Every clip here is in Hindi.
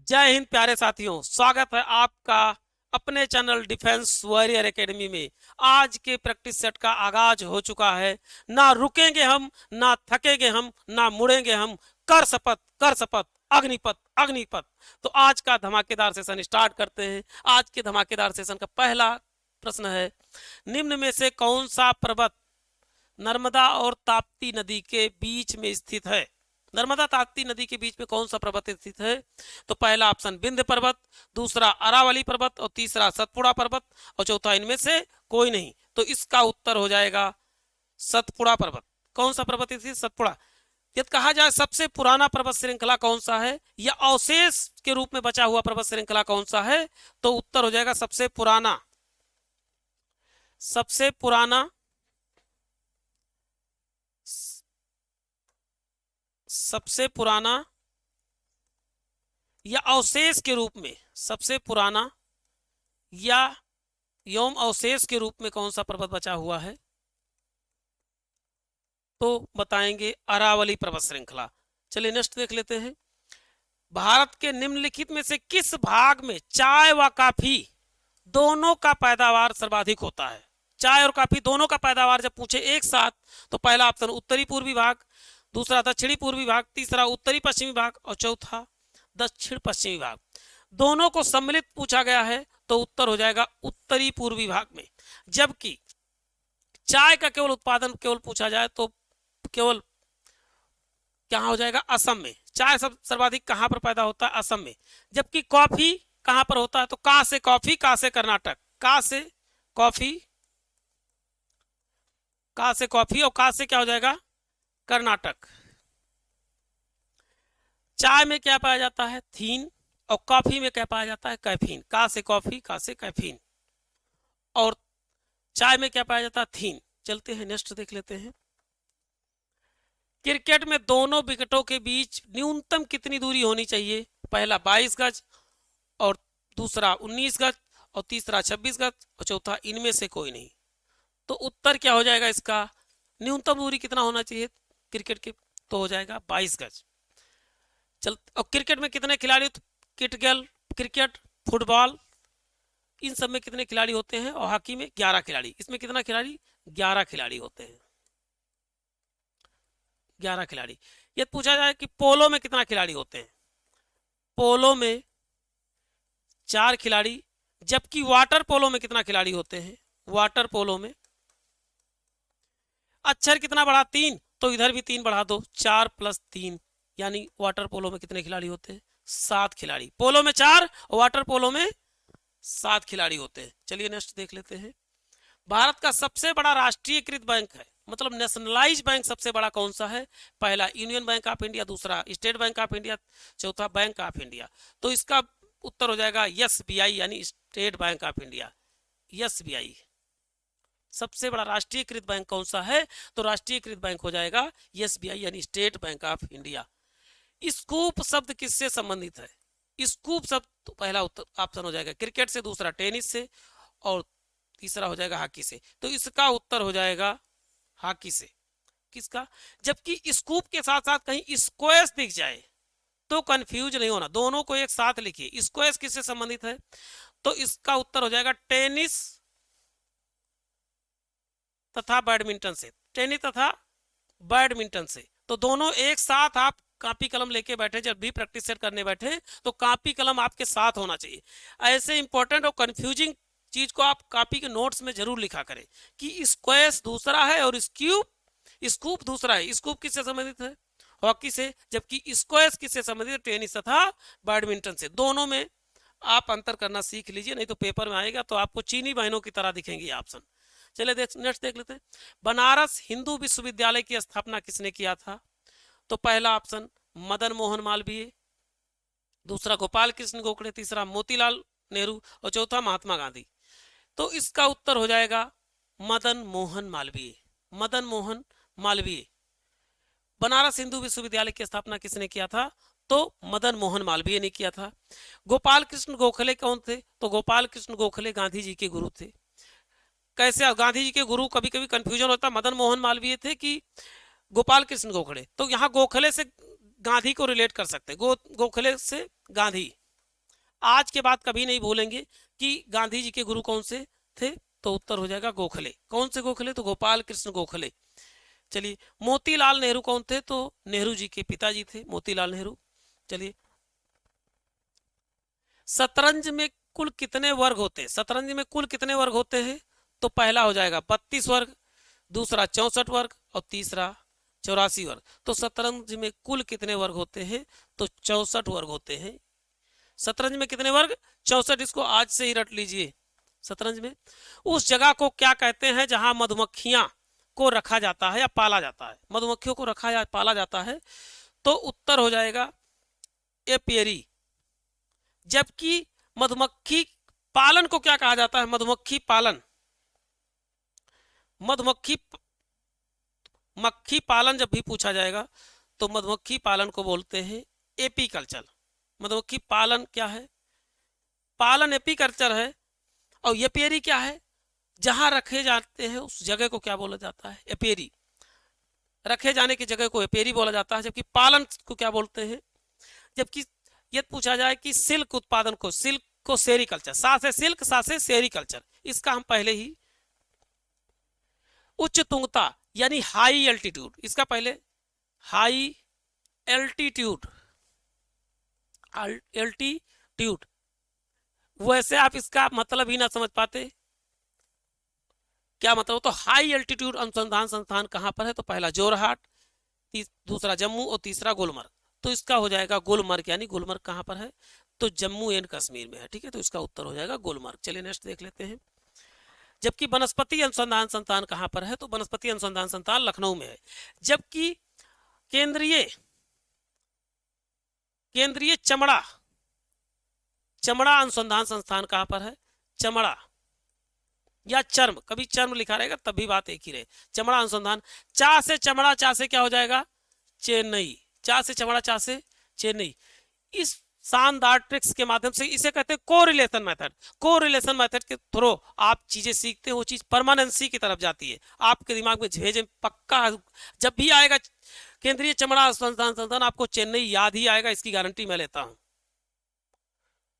जय हिंद प्यारे साथियों, स्वागत है आपका अपने चैनल डिफेंस वॉरियर एकेडमी में। आज के प्रैक्टिस सेट का आगाज हो चुका है। ना रुकेंगे हम, ना थकेंगे हम, ना मुड़ेंगे हम। कर शपथ, कर शपथ, अग्निपथ, अग्निपथ। तो आज का धमाकेदार सेशन स्टार्ट करते हैं। आज के धमाकेदार सेशन का पहला प्रश्न है, निम्न में से कौन सा पर्वत नर्मदा और ताप्ती नदी के बीच में स्थित है? नर्मदा ताप्ती नदी के बीच में कौन सा पर्वत स्थित है? तो पहला ऑप्शन विंध्य पर्वत, दूसरा अरावली पर्वत और तीसरा सतपुड़ा पर्वत और चौथा इनमें से कोई नहीं। तो इसका उत्तर हो जाएगा सतपुड़ा पर्वत। कौन सा पर्वत स्थित? सतपुड़ा। यदि कहा जाए सबसे पुराना पर्वत श्रृंखला कौन सा है या अवशेष के रूप में बचा हुआ पर्वत श्रृंखला कौन सा है, तो उत्तर हो जाएगा सबसे पुराना, सबसे पुराना, सबसे पुराना या अवशेष के रूप में, सबसे पुराना या यौम अवशेष के रूप में कौन सा पर्वत बचा हुआ है, तो बताएंगे अरावली पर्वत श्रृंखला। चलिए नेक्स्ट देख लेते हैं। भारत के निम्नलिखित में से किस भाग में चाय व कॉफी दोनों का पैदावार सर्वाधिक होता है? चाय और कॉफी दोनों का पैदावार जब पूछे एक साथ, तो पहला ऑप्शन उत्तरी पूर्वी भाग, दूसरा दक्षिणी पूर्वी भाग, तीसरा उत्तरी पश्चिमी भाग और चौथा दक्षिण पश्चिमी भाग। दोनों को सम्मिलित पूछा गया है तो उत्तर हो जाएगा उत्तरी पूर्वी भाग में। जबकि चाय का केवल उत्पादन केवल पूछा जाए तो केवल क्या हो जाएगा? असम में। चाय सब सर्वाधिक कहां पर पैदा होता है? असम में। जबकि कॉफी कहां पर होता है? तो का से कॉफी, का से कर्नाटक, का से कॉफी, का से कॉफी और का से क्या हो जाएगा? कर्नाटक। चाय में क्या पाया जाता है? थीन। और कॉफी में क्या पाया जाता है? कैफीन। का से कॉफी, का से कैफीन। और चाय में क्या पाया जाता है? थीन। चलते हैं नेक्स्ट देख लेते हैं। क्रिकेट में दोनों विकेटों के बीच न्यूनतम कितनी दूरी होनी चाहिए? पहला 22 गज और दूसरा 19 गज और तीसरा 26 गज और चौथा इनमें से कोई नहीं। तो उत्तर क्या हो जाएगा इसका? न्यूनतम दूरी कितना होना चाहिए क्रिकेट की? तो हो जाएगा 22 गज। चल, और क्रिकेट में कितने खिलाड़ी? क्रिकेट, फुटबॉल, इन सब में कितने खिलाड़ी होते हैं? और हॉकी में 11 खिलाड़ी। इसमें कितना खिलाड़ी? 11 खिलाड़ी होते हैं, 11 खिलाड़ी। यदि पूछा जाए कि पोलो में कितना खिलाड़ी होते हैं? पोलो में 4 खिलाड़ी। जबकि वाटर पोलो में कितना खिलाड़ी होते हैं? वाटर पोलो में अक्षर कितना बढ़ा? 3। तो इधर भी 3 बढ़ा दो, 4 + 3, यानी वाटर पोलो में कितने खिलाड़ी होते हैं? 7 खिलाड़ी। पोलो में 4 और वाटर पोलो में 7 खिलाड़ी होते हैं। चलिए नेक्स्ट देख लेते हैं। भारत का सबसे बड़ा राष्ट्रीयकृत बैंक है, मतलब नेशनलाइज बैंक सबसे बड़ा कौन सा है? पहला यूनियन बैंक ऑफ इंडिया, दूसरा स्टेट बैंक ऑफ इंडिया, चौथा बैंक ऑफ इंडिया। तो इसका उत्तर हो जाएगा एसबीआई, यानी state bank of India. SBI सबसे बड़ा राष्ट्रीयकृत बैंक कौन सा है? तो राष्ट्रीयकृत बैंक हो जाएगा एसबीआई, यानी state bank of India. Scoop शब्द किससे संबंधित है? स्कूप शब्द तो पहला ऑप्शन हो जाएगा क्रिकेट से, दूसरा टेनिस से और तीसरा हो जाएगा हॉकी से। तो इसका उत्तर हो जाएगा हॉकी से। किसका? जबकि स्कूप के साथ साथ कहीं स्क्वैश दिख जाए तो कंफ्यूज नहीं होना, दोनों को एक साथ लिखिए। स्क्वैश किससे संबंधित है? तो इसका उत्तर हो जाएगा टेनिस तथा बैडमिंटन से। टेनिस तथा बैडमिंटन से। तो दोनों एक साथ आप कॉपी कलम लेके बैठे, जब भी प्रैक्टिस सेट करने बैठे तो कॉपी कलम आपके साथ होना चाहिए। ऐसे इंपॉर्टेंट और कंफ्यूजिंग चीज को आप कॉपी के नोट्स में जरूर लिखा करें कि स्क्वैश दूसरा है और स्कूप दूसरा है। स्कूप किससे संबंधित है? हॉकी से। जबकि स्क्वैश किससे संबंधित है? टेनिस तथा बैडमिंटन से। दोनों में आप अंतर करना सीख लीजिए, नहीं तो पेपर में आएगा तो आपको चीनी बहनों की तरह दिखेंगे ऑप्शन। चलिए नेक्स्ट देख लेते हैं। बनारस हिंदू विश्वविद्यालय की स्थापना किसने किया था? तो पहला ऑप्शन मदन मोहन मालवीय, दूसरा गोपाल कृष्ण गोखले, तीसरा मोतीलाल नेहरू और चौथा महात्मा गांधी। तो इसका उत्तर हो जाएगा मदन मोहन मालवीय। मदन मोहन मालवीय। बनारस हिंदू विश्वविद्यालय की स्थापना किसने किया था? तो मदन मोहन मालवीय ने किया था। गोपाल कृष्ण गोखले कौन थे? तो गोपाल कृष्ण गोखले गांधी जी के गुरु थे। कैसे गांधी जी के गुरु? कभी कभी कंफ्यूजन होता है, मदन मोहन मालवीय थे कि गोपाल कृष्ण गोखले। तो यहाँ गोखले से गांधी को रिलेट कर सकते हैं, गोखले से गांधी। आज के बाद कभी नहीं भूलेंगे कि गांधी जी के गुरु कौन से थे, तो उत्तर हो जाएगा गोखले। कौन से गोखले, तो गोपाल कृष्ण गोखले। चलिए, मोतीलाल नेहरू कौन थे, तो नेहरू जी के पिताजी थे मोतीलाल नेहरू। चलिए, शतरंज में कुल कितने वर्ग होते हैं, शतरंज में कुल कितने वर्ग होते हैं, तो पहला हो जाएगा 32 वर्ग, दूसरा 64 वर्ग और तीसरा 84 वर्ग। तो शतरंज में कुल कितने वर्ग होते हैं, तो 64 वर्ग होते हैं। शतरंज में कितने वर्ग, 64। इसको आज से ही रट लीजिए। शतरंज में उस जगह को क्या कहते हैं जहां मधुमक्खियां को रखा जाता है या पाला जाता है, मधुमक्खियों को रखा या पाला जाता है, तो उत्तर हो जाएगा एपियरी। जबकि मधुमक्खी पालन को क्या कहा जाता है, मधुमक्खी पालन, मक्खी पालन जब भी पूछा जाएगा तो मधुमक्खी पालन को बोलते हैं एपीकल्चर। मधुमक्खी पालन क्या है, पालन एपीकल्चर है। और एपियरी क्या है, जहां रखे जाते हैं उस जगह को क्या बोला जाता है, एपियरी। रखे जाने की जगह को एपियरी बोला जाता है, जबकि पालन को क्या बोलते हैं। जबकि यह पूछा जाए कि सिल्क उत्पादन को, सिल्क को सेरीकल्चर, सा से सिल्क, सा से सेरीकल्चर, इसका हम पहले ही उच्च तुंगता यानी हाई एल्टीट्यूड, इसका पहले हाई एल्टीट्यूड, एल्टीट्यूड, वैसे आप इसका मतलब ही ना समझ पाते क्या मतलब। तो हाई एल्टीट्यूड अनुसंधान संस्थान कहां पर है, तो पहला जोरहाट, दूसरा जम्मू और तीसरा गुलमर्ग। तो इसका हो जाएगा गुलमर्ग, यानी गुलमर्ग कहां पर है, तो जम्मू एंड कश्मीर में है। ठीक है, तो इसका उत्तर हो जाएगा गुलमर्ग। चलिए नेक्स्ट देख लेते हैं। जबकि वनस्पति अनुसंधान संस्थान कहां पर है, तो वनस्पति अनुसंधान संस्थान लखनऊ में है। जबकि केंद्रीय चमड़ा अनुसंधान संस्थान कहां पर है, चमड़ा या चर्म, कभी चर्म लिखा रहेगा तब भी बात एक ही रहे। चमड़ा अनुसंधान, चा से चमड़ा, चा से क्या हो जाएगा, चेन्नई, चा से चमड़ा, चा से चेन्नई। इस शानदार ट्रिक्स के माध्यम से, इसे कहते हैं कोरिलेशन मेथड। कोरिलेशन मेथड के थ्रू आप चीजें सीखते हो, वो चीज परमानेंसी की तरफ जाती है, आपके दिमाग में भेजे पक्का। जब भी आएगा केंद्रीय चमड़ा अनुसंधान संस्थान, आपको चेन्नई याद ही आएगा, इसकी गारंटी मैं लेता हूं।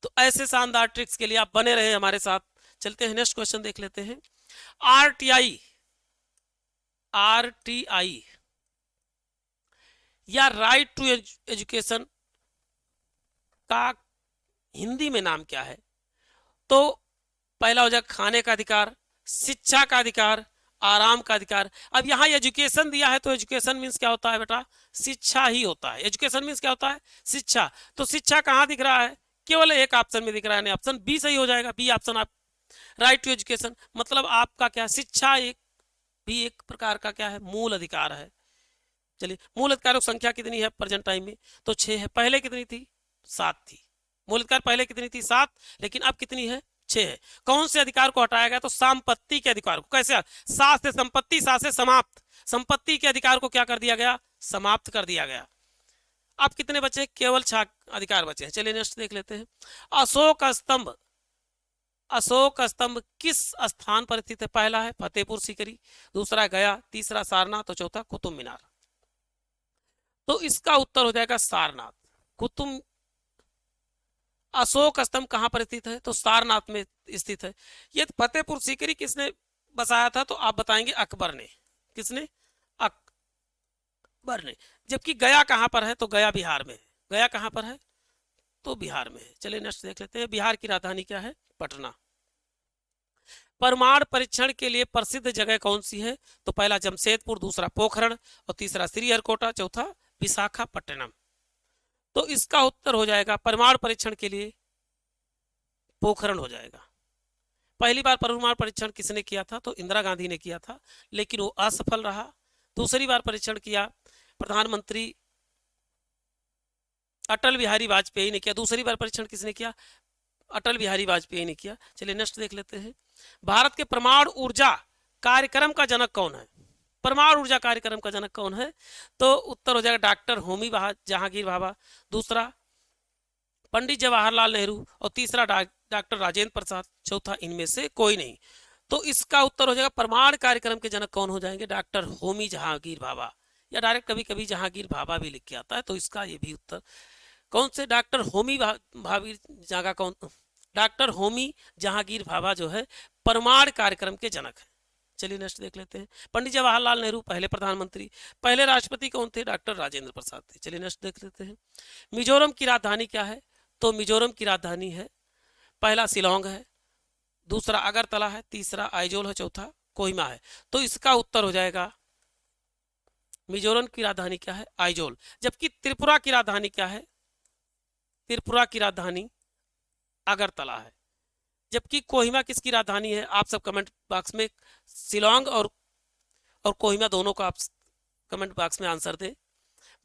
तो ऐसे शानदार ट्रिक्स के लिए आप बने रहे हमारे साथ। चलते हैं नेक्स्ट क्वेश्चन देख लेते हैं। आरटीआई या राइट टू एजुकेशन का हिंदी में नाम क्या है, तो पहला हो जाएगा खाने का अधिकार, शिक्षा का अधिकार, आराम का अधिकार। अब यहाँ एजुकेशन दिया है तो एजुकेशन मीन्स क्या होता है बेटा, शिक्षा ही होता है। एजुकेशन मीन्स क्या होता है, शिक्षा। तो शिक्षा कहाँ दिख रहा है, केवल एक ऑप्शन में दिख रहा है, ऑप्शन बी सही हो जाएगा। बी ऑप्शन आप राइट टू एजुकेशन, मतलब आपका क्या, शिक्षा एक प्रकार का क्या है, मूल अधिकार है। चलिए, मूल अधिकारों की संख्या कितनी है प्रेजेंट टाइम में, तो 6 है। पहले कितनी थी, 7 थी। मूल अधिकार पहले कितनी थी, 7, लेकिन अब कितनी है, 6 है। कौन से अधिकार को हटाया गया, तो संपत्ति के अधिकार को। कैसे, 7 से संपत्ति, 7 से समाप्त, संपत्ति के अधिकार को क्या कर दिया गया, समाप्त कर दिया गया। अब कितने बचे, केवल 6 अधिकार बचे हैं। चलिए नेक्स्ट देख लेते हैं। अशोक स्तंभ किस स्थान पर स्थित है, पहला है फतेहपुर सीकरी, दूसरा गया, तीसरा सारनाथ और चौथा कुतुब मीनार। तो इसका उत्तर हो जाएगा सारनाथ। अशोक स्तंभ कहां पर स्थित है, तो सारनाथ में स्थित है। ये फतेहपुर सीकरी किसने बसाया था, तो आप बताएंगे अकबर ने। किसने, अकबर ने। जबकि गया कहां पर है, तो गया बिहार में है। गया कहां पर है, तो बिहार में है। चलिए नेक्स्ट देख लेते हैं। बिहार की राजधानी क्या है, पटना। परमाणु परीक्षण के लिए प्रसिद्ध जगह कौन सी है, तो पहला जमशेदपुर, दूसरा पोखरण और तीसरा श्रीहरिकोटा, चौथा विशाखापट्टनम। तो इसका उत्तर हो जाएगा परमाणु परीक्षण के लिए पोखरण हो जाएगा। पहली बार परमाणु परीक्षण किसने किया था, तो इंदिरा गांधी ने किया था, लेकिन वो असफल रहा। दूसरी बार परीक्षण किया प्रधानमंत्री अटल बिहारी वाजपेयी ने किया। दूसरी बार परीक्षण किसने किया, अटल बिहारी वाजपेयी ने किया। चलिए नेक्स्ट देख लेते हैं। भारत के परमाणु ऊर्जा कार्यक्रम का जनक कौन है, परमाणु ऊर्जा कार्यक्रम का जनक कौन है, तो उत्तर हो जाएगा डॉक्टर होमी जहांगीर भाभा, दूसरा पंडित जवाहरलाल नेहरू और तीसरा डॉक्टर राजेंद्र प्रसाद, चौथा इनमें से कोई नहीं। तो इसका उत्तर हो जाएगा परमाणु कार्यक्रम के जनक कौन हो जाएंगे, डॉक्टर होमी जहांगीर भाभा, या डायरेक्ट कभी कभी जहांगीर भाभा भी लिख के आता है, तो इसका ये भी उत्तर कौन से? डॉक्टर होमी भाभी जागा कौन? डॉक्टर होमी जहांगीर भाभा जो है परमाणु कार्यक्रम के जनक हैं। चलिए नेक्स्ट देख लेते हैं। पंडित जवाहरलाल नेहरू पहले प्रधानमंत्री। पहले राष्ट्रपति कौन थे? डॉक्टर राजेंद्र प्रसाद थे। चलिए नेक्स्ट देख लेते हैं। मिजोरम की राजधानी क्या है? तो मिजोरम की राजधानी है, पहला शिलोंग है, दूसरा अगरतला है, तीसरा आइजोल है, चौथा कोहिमा है। तो इसका उत्तर हो जाएगा, मिजोरम की राजधानी क्या है? आइजोल। जबकि त्रिपुरा की राजधानी क्या है? त्रिपुरा की राजधानी अगरतला है। जबकि कोहिमा किसकी राजधानी है? आप सब कमेंट बॉक्स में शिलोंग और कोहिमा दोनों को आप कमेंट बॉक्स में आंसर दें।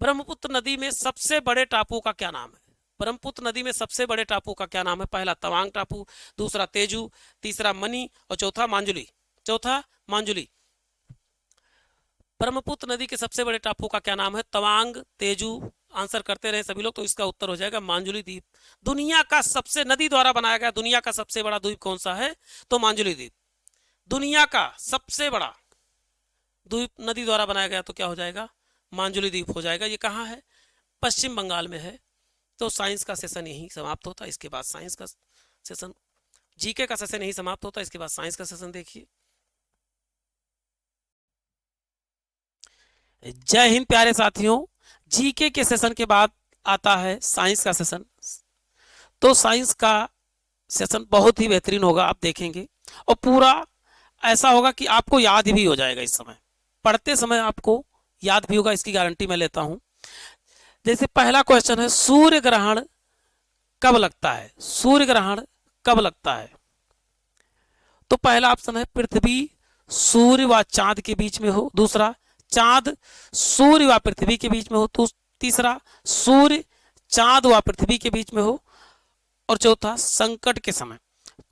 ब्रह्मपुत्र नदी में सबसे बड़े टापू का क्या नाम है? ब्रह्मपुत्र नदी में सबसे बड़े टापू का क्या नाम है? पहला तवांग टापू, दूसरा तेजू, तीसरा मनी और चौथा मांजुली। चौथा मांजुली। ब्रह्मपुत्र नदी के सबसे बड़े टापू का क्या नाम है? तवांग, तेजू। आंसर करते रहे सभी लोग, तो इसका उत्तर हो जाएगा मांजुली द्वीप। दुनिया का सबसे नदी द्वारा बनाया गया दुनिया का सबसे बड़ा द्वीप कौन सा है? तो मांजुली द्वीप। दुनिया का सबसे बड़ा द्वीप नदी द्वारा बनाया गया तो क्या हो जाएगा? मांजुली द्वीप हो जाएगा। ये कहाँ है? पश्चिम बंगाल में है। तो साइंस का सेशन यही समाप्त होता है। इसके बाद साइंस का सेशन, जीके का सेशन यही समाप्त होता है। इसके बाद साइंस का सेशन देखिए। जय हिंद प्यारे साथियों। जीके के सेशन के बाद आता है साइंस का सेशन। तो साइंस का सेशन बहुत ही बेहतरीन होगा, आप देखेंगे, और पूरा ऐसा होगा कि आपको याद भी हो जाएगा। इस समय पढ़ते समय आपको याद भी होगा, इसकी गारंटी मैं लेता हूं। जैसे पहला क्वेश्चन है, सूर्य ग्रहण कब लगता है? सूर्य ग्रहण कब लगता है? तो पहला ऑप्शन है पृथ्वी सूर्य व चांद के बीच में हो, दूसरा चांद सूर्य व पृथ्वी के बीच में हो, तीसरा सूर्य चांद व पृथ्वी के बीच में हो, और चौथा संकट के समय।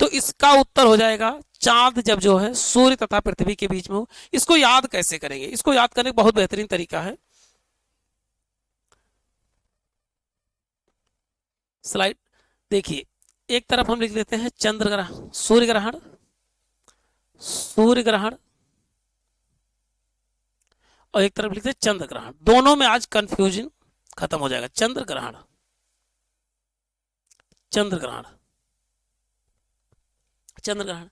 तो इसका उत्तर हो जाएगा चांद जब जो है सूर्य तथा पृथ्वी के बीच में हो। इसको याद कैसे करेंगे? इसको याद करने का बहुत बेहतरीन तरीका है। स्लाइड देखिए, एक तरफ हम लिख लेते हैं चंद्र ग्रहण, सूर्य ग्रहण, सूर्य ग्रहण, और एक तरफ लिखते हैं चंद्र ग्रहण। दोनों में आज कंफ्यूजन खत्म हो जाएगा। चंद्र ग्रहण, चंद्र ग्रहण, चंद्र ग्रहण,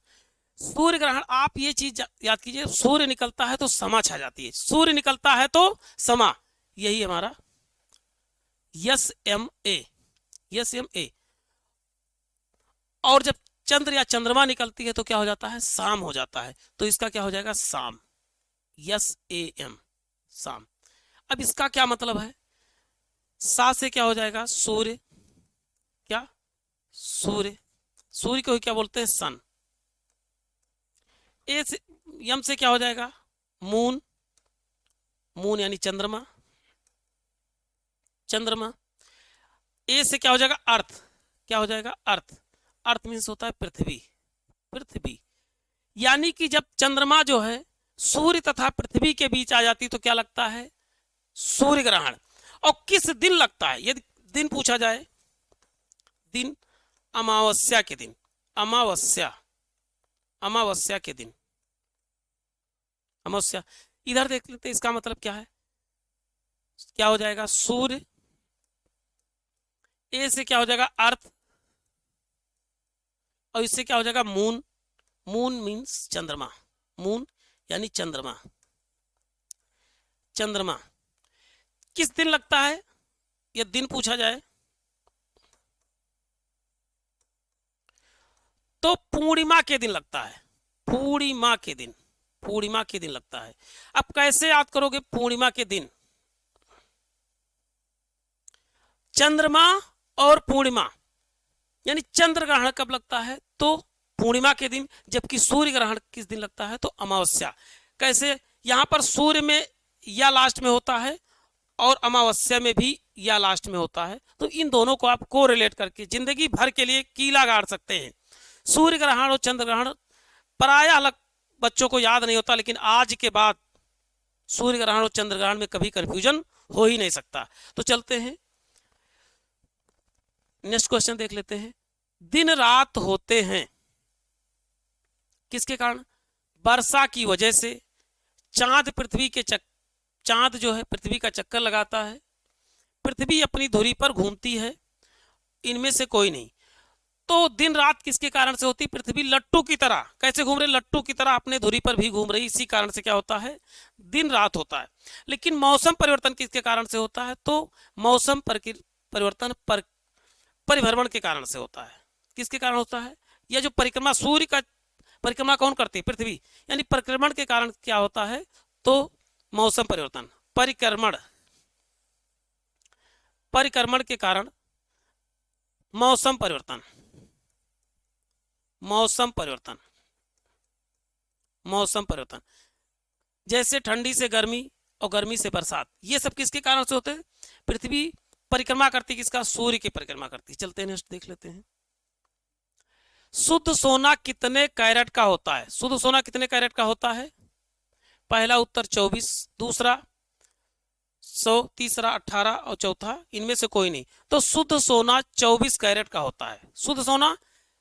सूर्य ग्रहण। आप ये चीज याद कीजिए, सूर्य निकलता है तो समा छा जाती है। सूर्य निकलता है तो समा, यही हमारा SMA, SMA। और जब चंद्र या चंद्रमा निकलती है तो क्या हो जाता है? शाम हो जाता है। तो इसका क्या हो जाएगा? शाम, SAM, शाम। अब इसका क्या मतलब है? सा से क्या हो जाएगा? सूर्य, क्या? सूर्य। सूर्य को क्या बोलते हैं? सन। ए से, यम से क्या हो जाएगा? मून, मून यानी चंद्रमा, चंद्रमा। ए से क्या हो जाएगा? अर्थ, क्या हो जाएगा? अर्थ। अर्थ मीन्स होता है पृथ्वी, पृथ्वी। यानी कि जब चंद्रमा जो है सूर्य तथा पृथ्वी के बीच आ जाती तो क्या लगता है? सूर्य ग्रहण। और किस दिन लगता है? यदि दिन पूछा जाए, दिन अमावस्या के दिन, अमावस्या, अमावस्या के दिन, अमावस्या। इधर देख लेते हैं, इसका मतलब क्या है? क्या हो जाएगा? सूर्य। ए से क्या हो जाएगा? अर्थ, और इससे क्या हो जाएगा? मून। मून मीन्स चंद्रमा, मून यानी चंद्रमा, चंद्रमा। किस दिन लगता है? यह दिन पूछा जाए तो पूर्णिमा के दिन लगता है, पूर्णिमा के दिन, पूर्णिमा के दिन लगता है। अब कैसे याद करोगे पूर्णिमा के दिन? चंद्रमा और पूर्णिमा, यानी चंद्र ग्रहण कब लगता है? तो पूर्णिमा के दिन। जबकि सूर्य ग्रहण किस दिन लगता है? तो अमावस्या। कैसे? यहां पर सूर्य में या लास्ट में होता है और अमावस्या में भी या लास्ट में होता है। तो इन दोनों को आप को रिलेट करके जिंदगी भर के लिए कीला गाड़ सकते हैं। सूर्य ग्रहण और चंद्र ग्रहण प्रायः अलग बच्चों को याद नहीं होता, लेकिन आज के बाद सूर्य ग्रहण और चंद्र ग्रहण में कभी कंफ्यूजन हो ही नहीं सकता। तो चलते हैं नेक्स्ट क्वेश्चन देख लेते हैं। दिन रात होते हैं किसके कारण? वर्षा की वजह से। चांद पृथ्वी के चांद जो है पृथ्वी का चक्कर लगाता है। पृथ्वी अपनी धुरी पर घूमती है, इनमें से कोई नहीं। तो दिन रात किसके कारण से होती? पृथ्वी लट्टू की तरह, कैसे घूम रही? लट्टू की तरह अपने धुरी पर भी घूम रही, इसी कारण से क्या होता है? दिन रात होता है। लेकिन मौसम परिवर्तन किसके कारण से होता है? तो मौसम परिवर्तन परिभ्रमण के कारण से होता है। किसके कारण होता है? यह जो परिक्रमा, सूर्य का परिक्रमा कौन करती है? पृथ्वी। यानी परिक्रमण के कारण क्या होता है? तो मौसम परिवर्तन, परिक्रमण के कारण मौसम परिवर्तन, मौसम परिवर्तन। जैसे ठंडी से गर्मी और गर्मी से बरसात, ये सब किसके कारण से होते हैं? पृथ्वी परिक्रमा करती, किसका? सूर्य की परिक्रमा करती। चलते हैं नेक्स्ट देख लेते हैं। शुद्ध सोना कितने कैरेट का होता है? शुद्ध सोना कितने कैरेट का होता है? पहला उत्तर 24, दूसरा 100, तीसरा 18 और चौथा इनमें से कोई नहीं। तो शुद्ध सोना 24 कैरेट का होता है। शुद्ध सोना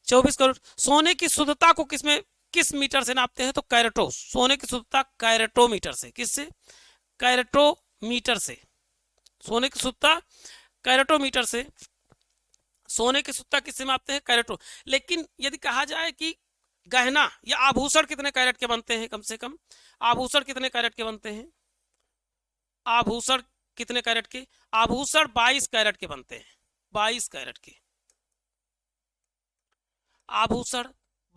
24 कैरेट। सोने की शुद्धता को किस मीटर से नापते हैं? तो कैरेटो। सोने की शुद्धता कैरेटोमीटर से। किससे? कैरेटोमीटर से। सोने की शुद्धता कैरेटोमीटर से। सोने की शुद्धता किससे मापते हैं? कैरेटो। लेकिन यदि कहा जाए कि गहना या आभूषण कितने कैरेट के बनते हैं? कम से कम आभूषण कितने कैरेट के बनते हैं? आभूषण कितने कैरेट के? आभूषण 22 कैरेट के बनते हैं। 22 कैरेट के आभूषण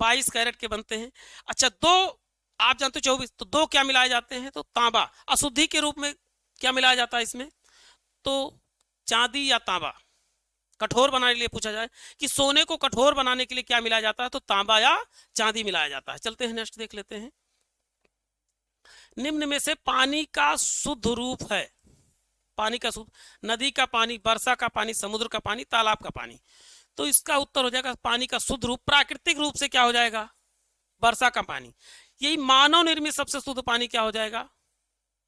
22 कैरेट के बनते हैं। अच्छा, दो आप जानते हो 24, तो दो क्या मिलाए जाते हैं? तो तांबा। अशुद्धि के रूप में क्या मिलाया जाता है इसमें? तो चांदी या तांबा। कठोर बनाने के लिए पूछा जाए कि सोने को कठोर बनाने के लिए क्या मिलाया जाता है? तो तांबा या चांदी मिलाया जाता है। चलते हैं नेक्स्ट देख लेते हैं। निम्न में से पानी का शुद्ध रूप है? पानी का शुद्ध, नदी का पानी, वर्षा का पानी, समुद्र का पानी, तालाब का पानी। तो इसका उत्तर हो जाएगा पानी का शुद्ध रूप। प्राकृतिक रूप से क्या हो जाएगा? वर्षा का पानी। यही मानव निर्मित सबसे शुद्ध पानी क्या हो जाएगा?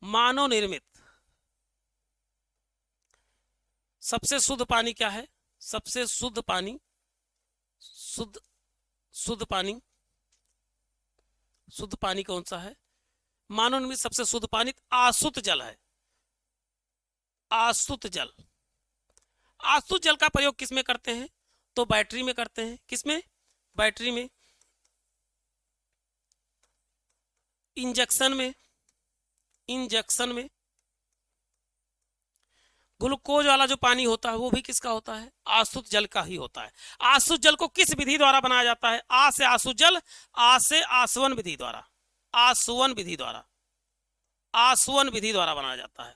मानव निर्मित सबसे शुद्ध पानी क्या है? सबसे शुद्ध पानी, शुद्ध पानी कौन सा है? मानव निर्मित सबसे शुद्ध पानी आसुत जल है। आसुत जल। आसुत जल का प्रयोग किसमें करते हैं? तो बैटरी में करते हैं। किसमें? बैटरी में। इंजेक्शन में ग्लूकोज वाला जो पानी होता है वो भी किसका होता है? आसुत जल का ही होता है। आसुत जल को किस विधि द्वारा बनाया जाता है? आ से आसुत जल, आ से आसवन विधि द्वारा, आसवन विधि द्वारा बनाया जाता है।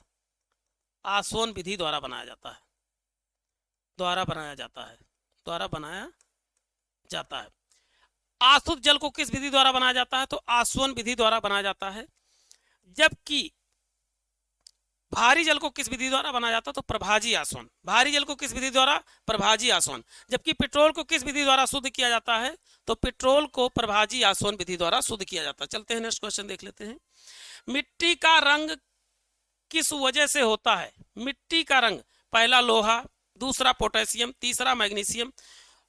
आसवन विधि द्वारा बनाया जाता है। आसुत जल को किस विधि द्वारा बनाया जाता है? तो आसवन विधि द्वारा बनाया जाता है। जबकि भारी जल को किस विधि द्वारा बनाया जाता है? तो प्रभाजी आसवन। भारी जल को किस विधि द्वारा? प्रभाजी आसवन। जबकि पेट्रोल को किस विधि द्वारा शुद्ध किया जाता है? तो पेट्रोल को प्रभाजी आसवन विधि द्वारा शुद्ध किया जाता है। चलते हैं नेक्स्ट क्वेश्चन देख लेते हैं। मिट्टी का रंग किस वजह से होता है? मिट्टी का रंग, पहला लोहा, दूसरा पोटेशियम, तीसरा मैग्नीशियम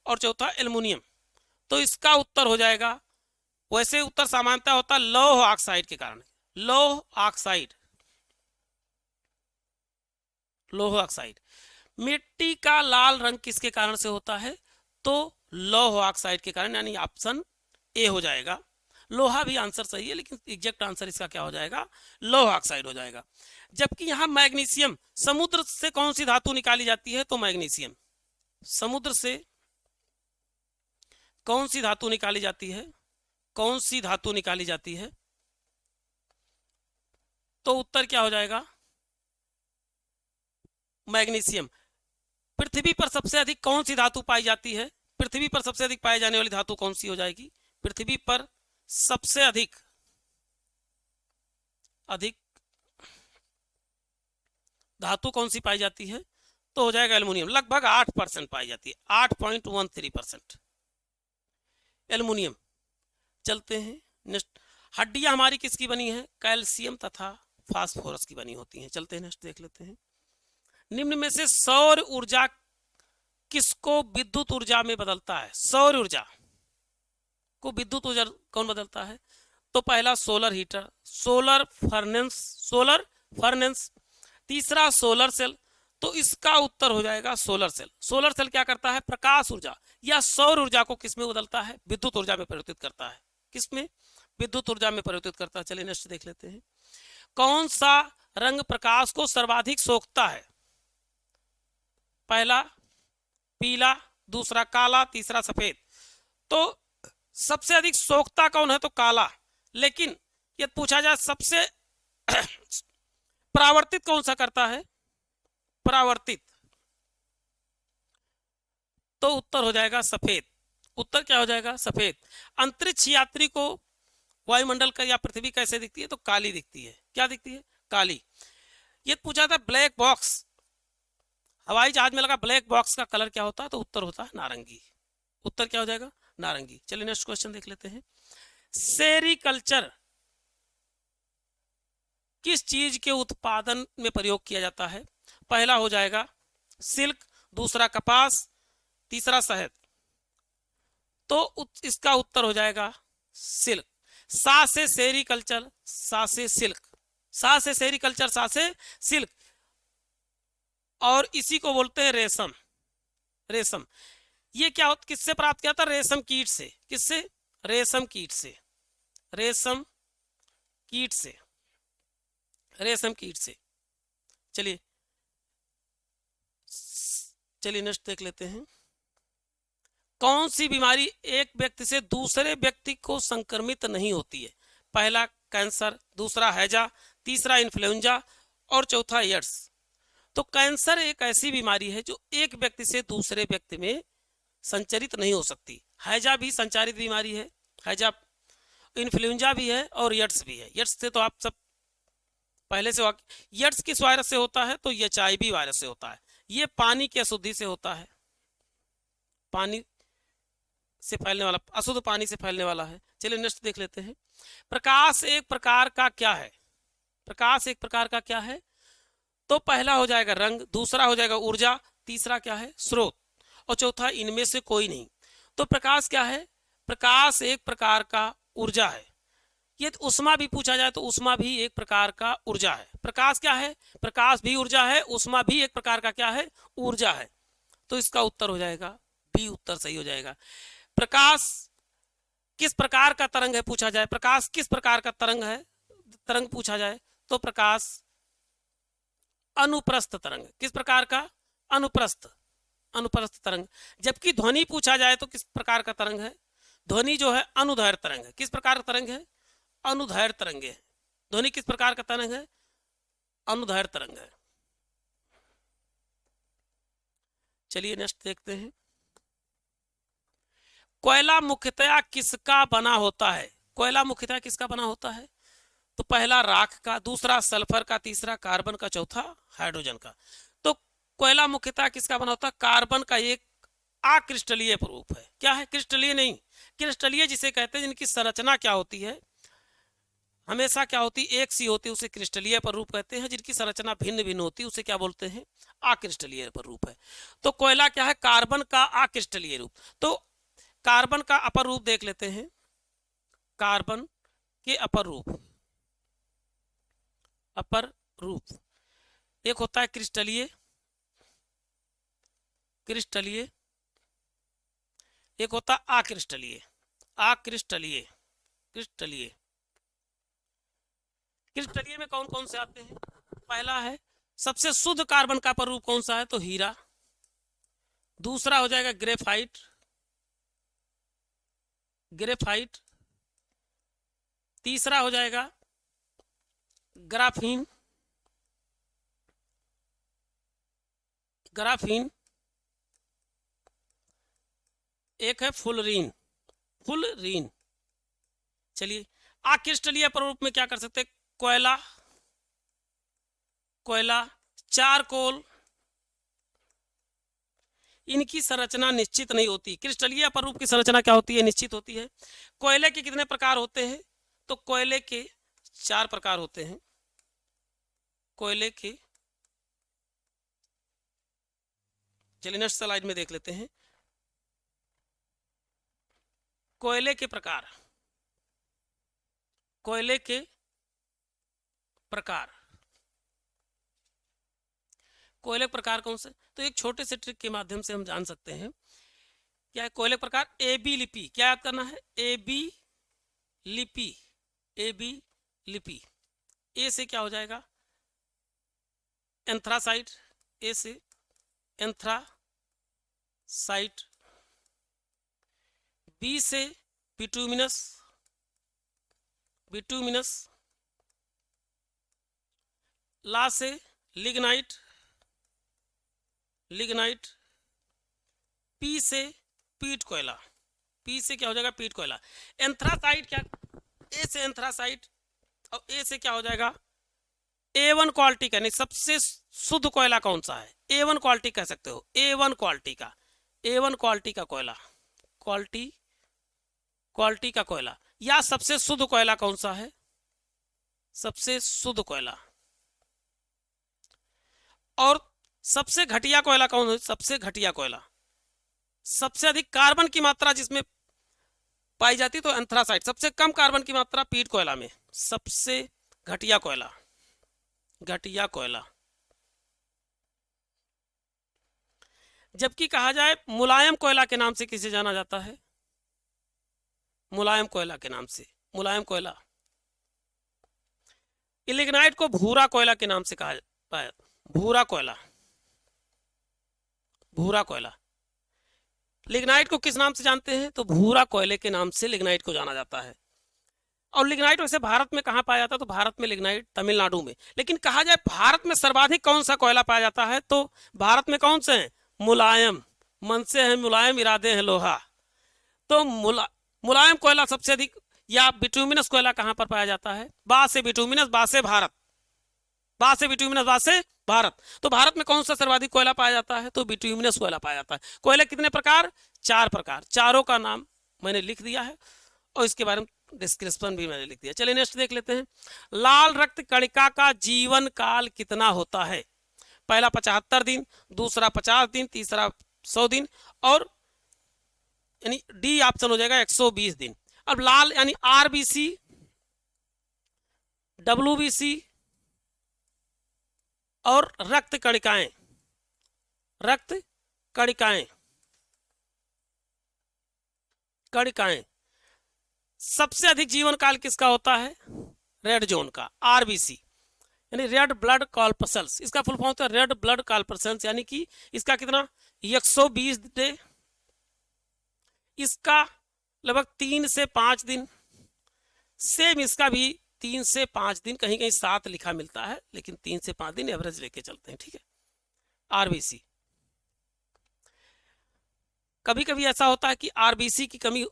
और चौथा एल्युमिनियम। तो इसका उत्तर हो जाएगा, वैसे उत्तर सामान्यतः होता है लौह ऑक्साइड के कारण। लौह ऑक्साइड। मिट्टी का लाल रंग किसके कारण से होता है? तो लौह ऑक्साइड के कारण, यानी ऑप्शन ए हो जाएगा। लोहा भी आंसर सही है, लेकिन एग्जैक्ट आंसर इसका क्या हो जाएगा? लौह ऑक्साइड हो जाएगा। जबकि यहां मैग्नीशियम, समुद्र से कौन सी धातु निकाली जाती है? तो मैग्नीशियम। समुद्र से कौन सी धातु निकाली जाती है? तो उत्तर क्या हो जाएगा? मैग्नीशियम। पृथ्वी पर सबसे अधिक कौन सी धातु पाई जाती है? पृथ्वी पर सबसे अधिक पाई जाने वाली धातु कौन सी हो जाएगी? पृथ्वी पर सबसे अधिक धातु कौन सी पाई जाती है? तो हो जाएगा एल्युमिनियम। लगभग 8% पाई जाती है, 8.13% एल्युमिनियम। चलते हैं नेक्स्ट। हड्डियां हमारी किसकी बनी है? कैल्शियम तथा फास्फोरस की बनी होती हैं। चलते हैं नेक्स्ट देख लेते हैं। निम्न में से सौर ऊर्जा किसको विद्युत ऊर्जा में बदलता है? सौर ऊर्जा को विद्युत ऊर्जा कौन बदलता है? तो पहला सोलर हीटर, सोलर फर्नेस, तीसरा सोलर सेल, तो इसका उत्तर हो जाएगा सोलर सेल। सोलर सेल क्या करता है, प्रकाश ऊर्जा या सौर ऊर्जा को किस में बदलता है, विद्युत ऊर्जा में परिवर्तित करता है। किसमें, विद्युत ऊर्जा में परिवर्तित करता है। चलिए नेक्स्ट देख लेते हैं। कौन सा रंग प्रकाश को सर्वाधिक सोखता है, पहला पीला, दूसरा काला, तीसरा सफेद। तो सबसे अधिक सोखता कौन है, तो काला। लेकिन ये पूछा जाए सबसे परावर्तित कौन सा करता है, परावर्तित, तो उत्तर हो जाएगा सफेद। उत्तर क्या हो जाएगा, सफेद। अंतरिक्ष यात्री को वायुमंडल का या पृथ्वी कैसे दिखती है, तो काली दिखती है। क्या दिखती है, काली। ये पूछा था ब्लैक बॉक्स, हवाई जहाज में लगा ब्लैक बॉक्स का कलर क्या होता है, तो उत्तर होता है नारंगी। उत्तर क्या हो जाएगा, नारंगी। चलिए नेक्स्ट क्वेश्चन देख लेते हैं। सेरीकल्चर किस चीज के उत्पादन में प्रयोग किया जाता है, पहला हो जाएगा सिल्क, दूसरा कपास, तीसरा शहद। तो इसका उत्तर हो जाएगा सिल्क। सा से सेरीकल्चर, सा से सिल्क, सा से सेरीकल्चर, सा से सिल्क। और इसी को बोलते हैं रेशम। रेशम ये क्या होता, किससे प्राप्त किया था, रेशम कीट से। किससे, रेशम कीट से, रेशम कीट से, रेशम कीट से। चलिए चलिए नेक्स्ट देख लेते हैं। कौन सी बीमारी एक व्यक्ति से दूसरे व्यक्ति को संक्रमित नहीं होती है, पहला कैंसर, दूसरा हैजा, तीसरा इन्फ्लुएंजा और चौथा एड्स। तो कैंसर एक ऐसी बीमारी है जो एक व्यक्ति से दूसरे व्यक्ति में संचरित नहीं हो सकती। हैजा भी संचारित बीमारी है, हैजा, इन्फ्लुएंजा भी है और एड्स भी है। एड्स से तो आप सब पहले से, एड्स किस वायरस से होता है, तो एचआईवी वायरस से होता है। ये पानी की अशुद्धि से होता है, पानी से फैलने वाला, अशुद्ध पानी से फैलने वाला है। चलिए नेक्स्ट देख लेते हैं। प्रकाश एक प्रकार का क्या है, प्रकाश एक प्रकार का क्या है, तो पहला हो जाएगा रंग, दूसरा हो जाएगा ऊर्जा, तीसरा क्या है, स्रोत, और चौथा इनमें से कोई नहीं। तो प्रकाश क्या है, प्रकाश एक प्रकार का ऊर्जा है। ये उष्मा भी पूछा जाए तो उष्मा भी एक प्रकार का ऊर्जा है। प्रकाश क्या है, प्रकाश भी ऊर्जा है, उष्मा भी एक प्रकार का क्या है, ऊर्जा है। तो इसका उत्तर हो जाएगा बी, उत्तर सही हो जाएगा। प्रकाश किस प्रकार का तरंग है पूछा जाए, प्रकाश किस प्रकार का तरंग है, तरंग पूछा जाए तो प्रकाश अनुप्रस्थ तरंग। किस प्रकार का, अनुप्रस्थ, अनुप्रस्थ तरंग। जबकि ध्वनि पूछा जाए तो किस प्रकार का तरंग है, ध्वनि जो है अनुदैर्घ्य तरंग है। किस प्रकार का तरंग है, अनुदैर्घ्य तरंग है। ध्वनि किस प्रकार का तरंग है, अनुदैर्घ्य तरंग है। चलिए नेक्स्ट देखते हैं। कोयला मुख्यतया किसका बना होता है, कोयला मुख्यतया किसका बना होता है, तो पहला राख का, दूसरा सल्फर का, तीसरा कार्बन का, चौथा हाइड्रोजन का। तो कोयला मुख्यतः किसका बना होता है, कार्बन का एक अक्रिस्टलीय रूप है। क्या है, क्रिस्टलीय नहीं, क्रिस्टलीय जिसे कहते हैं जिनकी संरचना क्या होती है, हमेशा क्या होती है, एक सी होती है, उसे क्रिस्टलीय पर रूप कहते हैं। जिनकी संरचना भिन्न भिन्न होती है उसे क्या बोलते हैं, अक्रिस्टलीय पर रूप है। तो कोयला क्या है, कार्बन का अक्रिस्टलीय रूप। तो कार्बन का अपर रूप देख लेते हैं। कार्बन के अपर रूप, अपर रूप एक होता है क्रिस्टलीय, क्रिस्टलीय, एक होता है अक्रिस्टलीय, अक्रिस्टलीय, क्रिस्टलीय। क्रिस्टलीय में कौन कौन से आते हैं, पहला है सबसे शुद्ध कार्बन का अपर रूप कौन सा है, तो हीरा। दूसरा हो जाएगा ग्रेफाइट, ग्रेफाइट। तीसरा हो जाएगा ग्राफीन, ग्राफीन। एक है फुलरीन, फुलरीन। चलिए अक्रिस्टलीय प्ररूप में क्या कर सकते हैं, कोयला, कोयला, चारकोल। इनकी संरचना निश्चित नहीं होती। क्रिस्टलीय प्ररूप की संरचना क्या होती है, निश्चित होती है। कोयले के कितने प्रकार होते हैं, तो कोयले के 4 प्रकार होते हैं। कोयले के, चलिए नेक्स्ट स्लाइड में देख लेते हैं। कोयले के प्रकार, कोयले के प्रकार, कोयले प्रकार कौन से? तो एक छोटे से ट्रिक के माध्यम से हम जान सकते हैं क्या है कोयले प्रकार। ए बी लिपि, क्या याद करना है? ए बी लिपि, ए बी लिपि। ए से क्या हो जाएगा? एंथ्रासाइट, ए से एंथ्रासाइट। बी से बिटूमिनस, बिटूमिनस। ला से लिग्नाइट, लिग्नाइट। पी से पीट कोयला, पी से क्या हो जाएगा? पीट कोयला। एंथ्रासाइट क्या? ए से एंथ्रासाइट और ए से क्या हो जाएगा? A1 क्वालिटी का, नहीं सबसे शुद्ध कोयला कौन सा है? A1 क्वालिटी कह सकते हो, A1 क्वालिटी का, A1 क्वालिटी का कोयला, क्वालिटी का कोयला। या सबसे शुद्ध कोयला कौन सा है? सबसे शुद्ध कोयला। और सबसे घटिया कोयला कौन है? सबसे घटिया कोयला। सबसे अधिक कार्बन की मात्रा जिसमें पाई जाती तो एंथ्रासाइट, सबसे कम कार्बन की मात्रा पीट कोयला में। सबसे घटिया कोयला, घटिया कोयला। जबकि कहा जाए मुलायम कोयला के नाम से किसे जाना जाता है? मुलायम कोयला के नाम से, मुलायम कोयला। लिग्नाइट को भूरा कोयला के नाम से कहा जाता है, भूरा कोयला, भूरा कोयला। लिग्नाइट को किस नाम से जानते हैं? तो भूरा कोयले के नाम से लिग्नाइट को जाना जाता है। और लिग्नाइट वैसे भारत में कहाँ पाया जाता है? तो भारत में लिग्नाइट तमिलनाडु में। लेकिन कहा जाए भारत में सर्वाधिक कौन सा कोयला पाया जाता है? तो भारत में कौन से हैं? मुलायम। मन से है मुलायम, इरादे हैं लोहा। तो मुलायम कोयला सबसे अधिक। या बिटूमिनस कोयला कहाँ पर पाया जाता है? बा से बिटूमिनस, बा से भारत, बा से बिटूमिनस, बा से भारत। तो भारत में कौन सा सर्वाधिक कोयला पाया जाता है? तो बिटूमिनस कोयला पाया जाता है। कोयले कितने प्रकार? 4 प्रकार। चारों का नाम मैंने लिख दिया है और इसके बारे में डिस्क्रिप्शन भी मैंने लिख दिया। चलिए नेक्स्ट देख लेते हैं। लाल रक्त कणिका का जीवन काल कितना होता है? पहला 75 दिन, दूसरा 50 दिन, तीसरा 100 दिन और यानी डी ऑप्शन हो जाएगा 120 दिन। अब लाल यानी आरबीसी, डब्ल्यूबीसी और रक्त कणिकाएं, रक्त कणिकाएं, कणिकाएं। सबसे अधिक जीवन काल किसका होता है? रेड जोन का, आरबीसी यानी रेड ब्लड कॉर्पसल्स। इसका फुल फॉर्म होता है रेड ब्लड कॉर्पसल्स, यानी कि इसका कितना? 120 डे। इसका लगभग 3 से 5 दिन। सेम इसका भी 3 से 5 दिन, कहीं कहीं 7 लिखा मिलता है, लेकिन 3 से 5 दिन एवरेज लेके चलते हैं, ठीक है। आरबीसी। कभी कभी ऐसा होता है कि आरबीसी की कमी,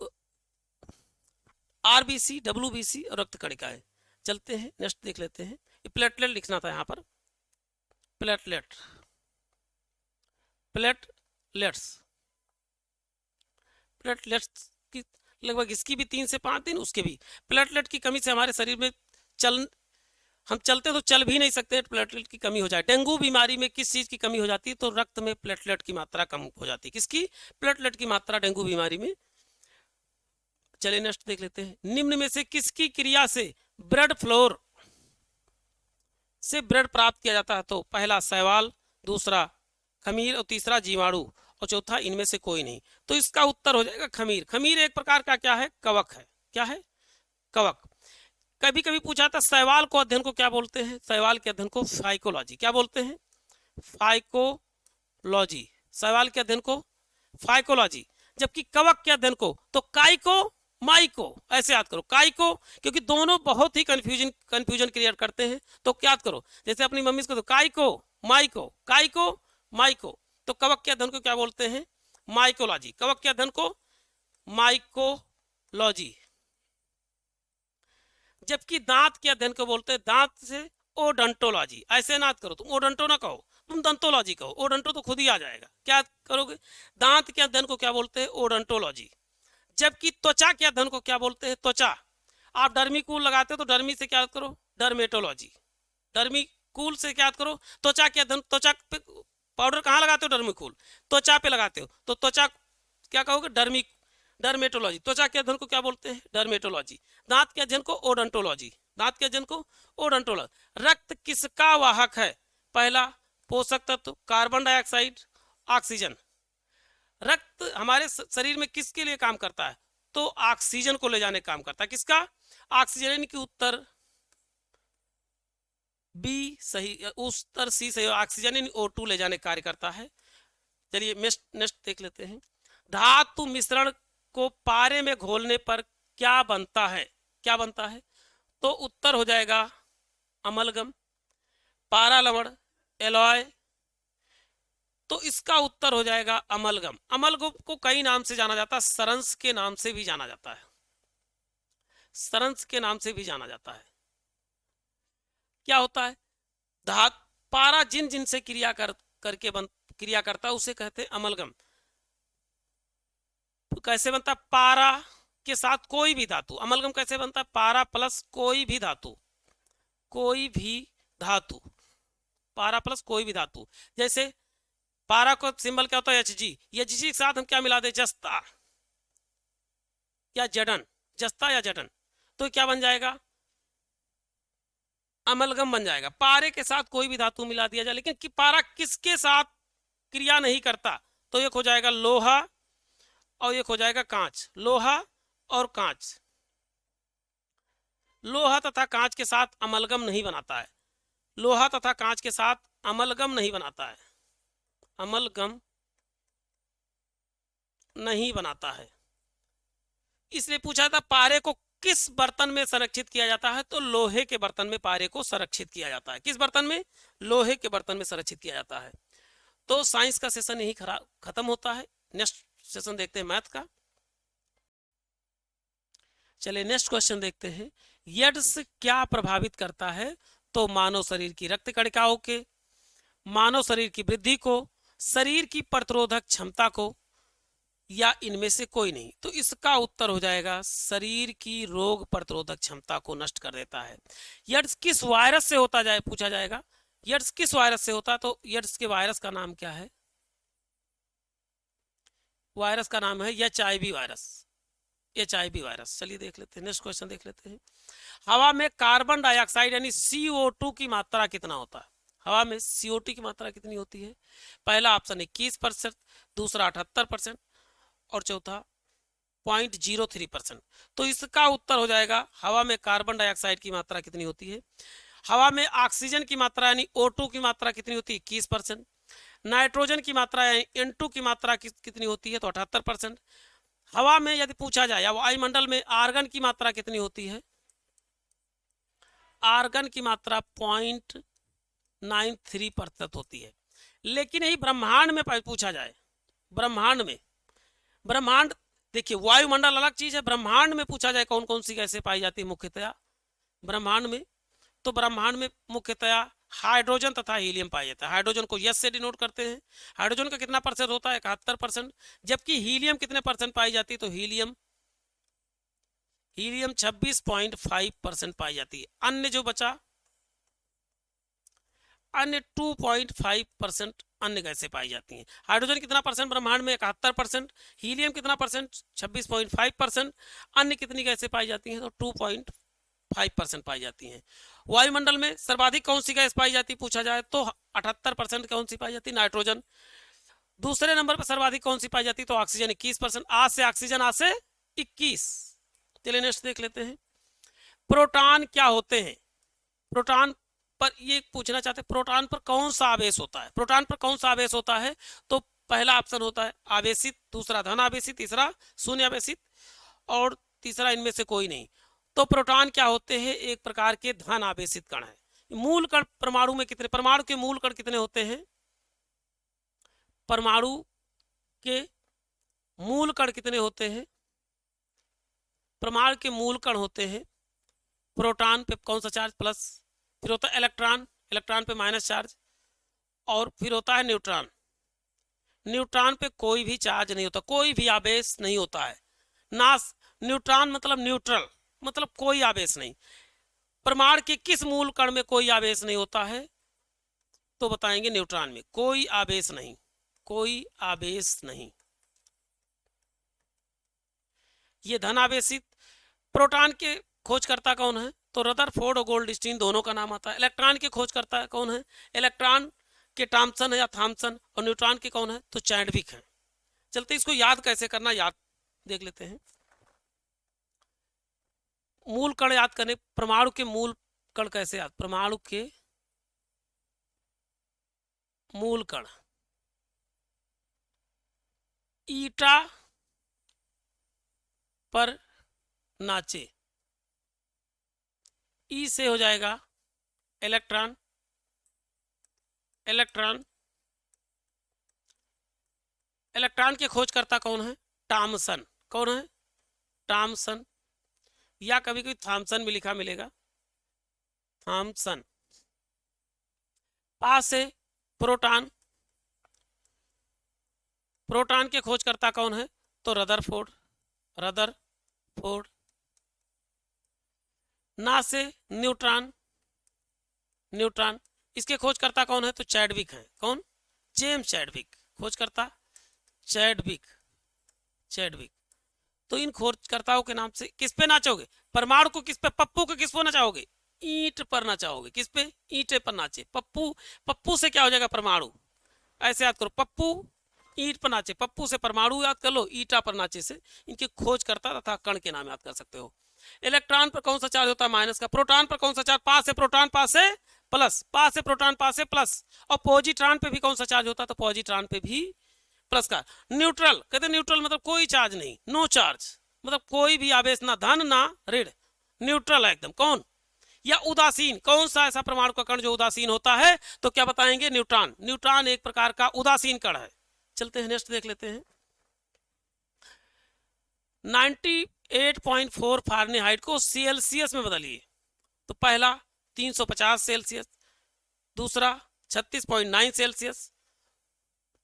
आरबीसी, डब्ल्यूबीसी और रक्त कणिकाएं। चलते हैं नेक्स्ट देख लेते हैं। प्लेटलेट लिखना था यहाँ पर, प्लेटलेट, प्लेटलेट्स, प्लेटलेट्स की लगभग इसकी भी 3 से 5 दिन, उसके भी। प्लेटलेट की कमी से हमारे शरीर में हम चलते तो चल भी नहीं सकते, प्लेटलेट की कमी हो जाए। डेंगू बीमारी में किस चीज की कमी हो जाती है? तो रक्त में प्लेटलेट की मात्रा कम हो जाती है। किसकी? प्लेटलेट की मात्रा डेंगू बीमारी में। चलिए नेक्स्ट देख लेते हैं। निम्न में से किसकी क्रिया से ब्लड फ्लोर से ब्लड प्राप्त किया जाता है? तो पहला शैवाल, दूसरा खमीर और तीसरा जीवाणु और चौथा इनमें से कोई नहीं। तो इसका उत्तर हो जाएगा खमीर। खमीर एक प्रकार का क्या है? कवक है। क्या है? कवक। कभी कभी पूछा था शैवाल को अध्ययन को क्या बोलते हैं? शैवाल के अध्ययन को फाइकोलॉजी। क्या बोलते हैं? फाइकोलॉजी। शैवाल के अध्ययन को फाइकोलॉजी। जबकि कवक के अध्ययन को तो काइको माइको, ऐसे याद करो, काइको, क्योंकि दोनों बहुत ही कंफ्यूजन क्रिएट करते हैं। तो क्या याद करो, जैसे अपनी मम्मी को तो काइको माइको, काइको माइको। तो कवक के अध्ययन को क्या बोलते हैं? माइकोलॉजी। कवक के अध्ययन को माइकोलॉजी। जबकि दांत के अध्ययन को बोलते हैं, दांत से ओडंटोलॉजी। ऐसे ना करो, तुम ओडंटो ना कहो, तुम दंतोलॉजी कहो। ओडंटो तो खुद ही आ जाएगा। क्या करोगे? दांत के अध्ययन को क्या बोलते हैं? ओडंटोलॉजी। जबकि त्वचा के अध्ययन को क्या बोलते हैं? त्वचा। आप डर्मीकूल लगाते हो तो डर्मी से क्या याद करो? डर्मेटोलॉजी। डर्मीकूल से क्या याद करो? त्वचा के अध्ययन। त्वचा पे पाउडर कहाँ लगाते हो? डर्मीकूल। त्वचा पे लगाते हो तो त्वचा क्या कहोगे? डर्मेटोलॉजी। त्वचा के अध्ययन को क्या बोलते हैं? डर्मेटोलॉजी। दांत के अध्ययन को ओडंटोलॉजी। दांत के अध्ययन को ओडंटोलॉजी। रक्त किसका वाहक है? पहला पोषक तत्व, कार्बन डाइऑक्साइड, ऑक्सीजन। रक्त हमारे शरीर में किसके लिए काम करता है? तो ऑक्सीजन को ले जाने का काम करता है। किसका? ऑक्सीजन। यानी कि उत्तर बी सही, उत्तर सी सही। ऑक्सीजन यानी O2 ले जाने का कार्य करता है। चलिए नेक्स्ट देख लेते हैं। धातु मिश्रण को पारे में घोलने पर क्या बनता है? क्या बनता है? तो उत्तर हो जाएगा अमलगम, पारा लवण, एलॉय। तो इसका उत्तर हो जाएगा अमलगम। अमलगम को कई नाम से जाना जाता है, सरंस के नाम से भी जाना जाता है, सरंस के नाम से भी जाना जाता है। क्या होता है? धातु पारा जिन जिन से क्रिया करता है उसे कहते हैं अमलगम। तो कैसे बनता है? पारा के साथ कोई भी धातु। अमलगम कैसे बनता है? पारा प्लस कोई भी धातु, कोई भी धातु, पारा प्लस कोई भी धातु। जैसे पारा को सिंबल क्या होता है? Hg। Hg के साथ हम क्या मिला दे? जस्ता या जडन, जस्ता या जडन। तो क्या बन जाएगा? अमलगम बन जाएगा। पारे के साथ कोई भी धातु मिला दिया जाए, लेकिन कि पारा किसके साथ क्रिया नहीं करता? तो एक हो जाएगा लोहा और एक हो जाएगा कांच। लोहा और कांच, लोहा तथा कांच के साथ अमलगम नहीं बनाता है। लोहा तथा कांच के साथ अमलगम नहीं बनाता है, अमलगम नहीं बनाता है। इसलिए पूछा था पारे को किस बर्तन में संरक्षित किया जाता है? तो लोहे के बर्तन में पारे को संरक्षित किया जाता है। किस बर्तन में? लोहे के बर्तन में संरक्षित किया जाता है। तो साइंस का सेशन यही खत्म होता है। नेक्स्ट सेशन देखते हैं मैथ का। चलिए नेक्स्ट क्वेश्चन देखते हैं। एड्स क्या प्रभावित करता है? तो मानव शरीर की रक्त कणिकाओं के, मानव शरीर की वृद्धि को, शरीर की प्रतिरोधक क्षमता को, या इनमें से कोई नहीं। तो इसका उत्तर हो जाएगा शरीर की रोग प्रतिरोधक क्षमता को नष्ट कर देता है। एड्स किस वायरस से होता जाए? पूछा जाएगा एड्स किस वायरस से होता है? तो एड्स के वायरस का नाम क्या है? वायरस का नाम है HIV वायरस, HIV वायरस। चलिए देख लेते हैं, नेक्स्ट क्वेश्चन देख लेते हैं। हवा में कार्बन डाइऑक्साइड यानी CO2 की मात्रा कितना होता है? हवा में CO2 की मात्रा कितनी होती है? पहला ऑप्शन 21%, दूसरा 78% और चौथा 0.03%। तो इसका उत्तर हो जाएगा हवा में कार्बन डाइऑक्साइड की मात्रा कितनी होती है। हवा में ऑक्सीजन की मात्रा यानी O2 की मात्रा कितनी होती है? 21%। नाइट्रोजन की मात्रा यानी N2 की मात्रा कितनी होती है? तो 78%। हवा में यदि पूछा जाए या वायुमंडल में आर्गन की मात्रा कितनी होती है? आर्गन की मात्रा 0.93% होती है। लेकिन यही ब्रह्मांड में पूछा जाए, ब्रह्मांड में, ब्रह्मांड देखिए वायुमंडल अलग चीज है, ब्रह्मांड में पूछा जाए कौन कौन सी गैसें पाई जाती है मुख्यतया ब्रह्मांड में, तो ब्रह्मांड में मुख्यतया हाइड्रोजन तथा हीलियम पाया जाता है। हाइड्रोजन को यस से डिनोट करते हैं। हाइड्रोजन का कितना परसेंट होता है? 71%। जबकि हीलियम कितने परसेंट पाई जाती है? तो हीलियम 26.5% पाई जाती है। अन्य जो बचा, अन्य 2.5% अन्य गैसें पाई जाती हैं। हाइड्रोजन कितना परसेंट ब्रह्मांड में? 71%। हीलियम कितना परसेंट? 26.5%। अन्य कितनी गैसें पाई जाती हैं? तो 2.5% पाई जाती हैं। वायुमंडल में सर्वाधिक कौन सी गैस पाई जाती है पूछा जाए तो 78% कौन सी पाई जाती है? नाइट्रोजन। दूसरे नंबर पर सर्वाधिक कौन सी पाई जाती है? तो ऑक्सीजन 21%। आज से ऑक्सीजन, आज से 21। चलिए नेक्स्ट देख लेते हैं। प्रोटॉन क्या होते हैं? प्रोटॉन पर ये पूछना चाहते हैं प्रोटॉन पर कौन सा आवेश होता है? प्रोटॉन पर कौन सा आवेश होता है? तो पहला ऑप्शन होता है आवेशित, दूसरा धन आवेशित, तीसरा शून्य आवेशित और तीसरा इनमें से कोई नहीं। तो प्रोटॉन क्या होते हैं? एक प्रकार के धन आवेशित कण है। मूल कण परमाणु में कितने, परमाणु के मूल कण कितने होते हैं? परमाणु के मूल कण कितने होते हैं? परमाणु के मूल कण होते हैं, प्रोटॉन पे कौन सा चार्ज? प्लस, फिर होता है इलेक्ट्रॉन, इलेक्ट्रॉन पे माइनस चार्ज, और फिर होता है न्यूट्रॉन। न्यूट्रॉन पे कोई भी चार्ज नहीं होता, कोई भी आवेश नहीं होता है ना। न्यूट्रॉन मतलब न्यूट्रल, मतलब कोई आवेश नहीं। परमाणु के किस मूल कण में कोई आवेश नहीं होता है? तो बताएंगे न्यूट्रॉन में कोई आवेश नहीं, कोई आवेश नहीं। ये धन आवेशित। प्रोटॉन के खोजकर्ता कौन है? तो रदरफोर्ड और गोल्डस्टीन दोनों का नाम आता है। इलेक्ट्रॉन के खोजकर्ता कौन है? इलेक्ट्रॉन के टॉमसन है या थॉमसन, और न्यूट्रॉन के कौन है तो चैडविक है। चलते इसको याद कैसे करना, याद देख लेते हैं। मूल कण याद करने, परमाणु के मूल कण कैसे याद, परमाणु के मूल कण ईटा पर नाचे, ई से हो जाएगा इलेक्ट्रॉन, इलेक्ट्रॉन, इलेक्ट्रॉन के खोजकर्ता कौन है टॉमसन, कौन है टॉमसन, या कभी कोई थॉमसन भी लिखा मिलेगा, थॉमसन। पास से प्रोटॉन, प्रोटॉन के खोजकर्ता कौन है तो रदरफोर्ड, रदरफोर्ड। ना से न्यूट्रॉन, न्यूट्रॉन, इसके खोजकर्ता कौन है तो चैडविक है, कौन जेम्स चैडविक, खोजकर्ता चैडविक, चैडविक। तो इन खोजकर्ताओं के नाम से किस पे नाचोगे, परमाणु को किस पे, पप्पू को किस पे नचाओगे, ईंट पर नचाओगे, किस पे ईंटे पर नाचे, पप्पू, पप्पू से क्या हो जाएगा परमाणु, ऐसे याद करो, पप्पू ईंट पर नाचे, पप्पू से परमाणु याद कर लो, ईटा पर नाचे से इनके खोजकर्ता तथा कण के नाम याद कर सकते हो। इलेक्ट्रॉन पर कौन सा चार्ज होता है माइनस का, प्रोटॉन पर कौन सा चार्ज, पास से प्रोटॉन पास से प्लस, पास से प्रोटॉन पास से प्लस, और पॉजिट्रॉन पे भी कौन सा चार्ज होता है तो पॉजिट्रॉन पे भी प्लस का। न्यूट्रल, कहते न्यूट्रल मतलब कोई चार्ज नहीं, नो चार्ज, मतलब कोई भी आवेश ना धन ना ऋण, न्यूट्रल है एकदम, कौन, या उदासीन, कौन सा ऐसा परमाणु का कण जो उदासीन होता है तो क्या बताएंगे न्यूट्रॉन, न्यूट्रॉन एक प्रकार का उदासीन कण है। चलते हैं नेक्स्ट देख लेते हैं। 98.4 फारेनहाइट को सेल्सियस में बदलिए, तो पहला 350 सेल्सियस, दूसरा 36.9 सेल्सियस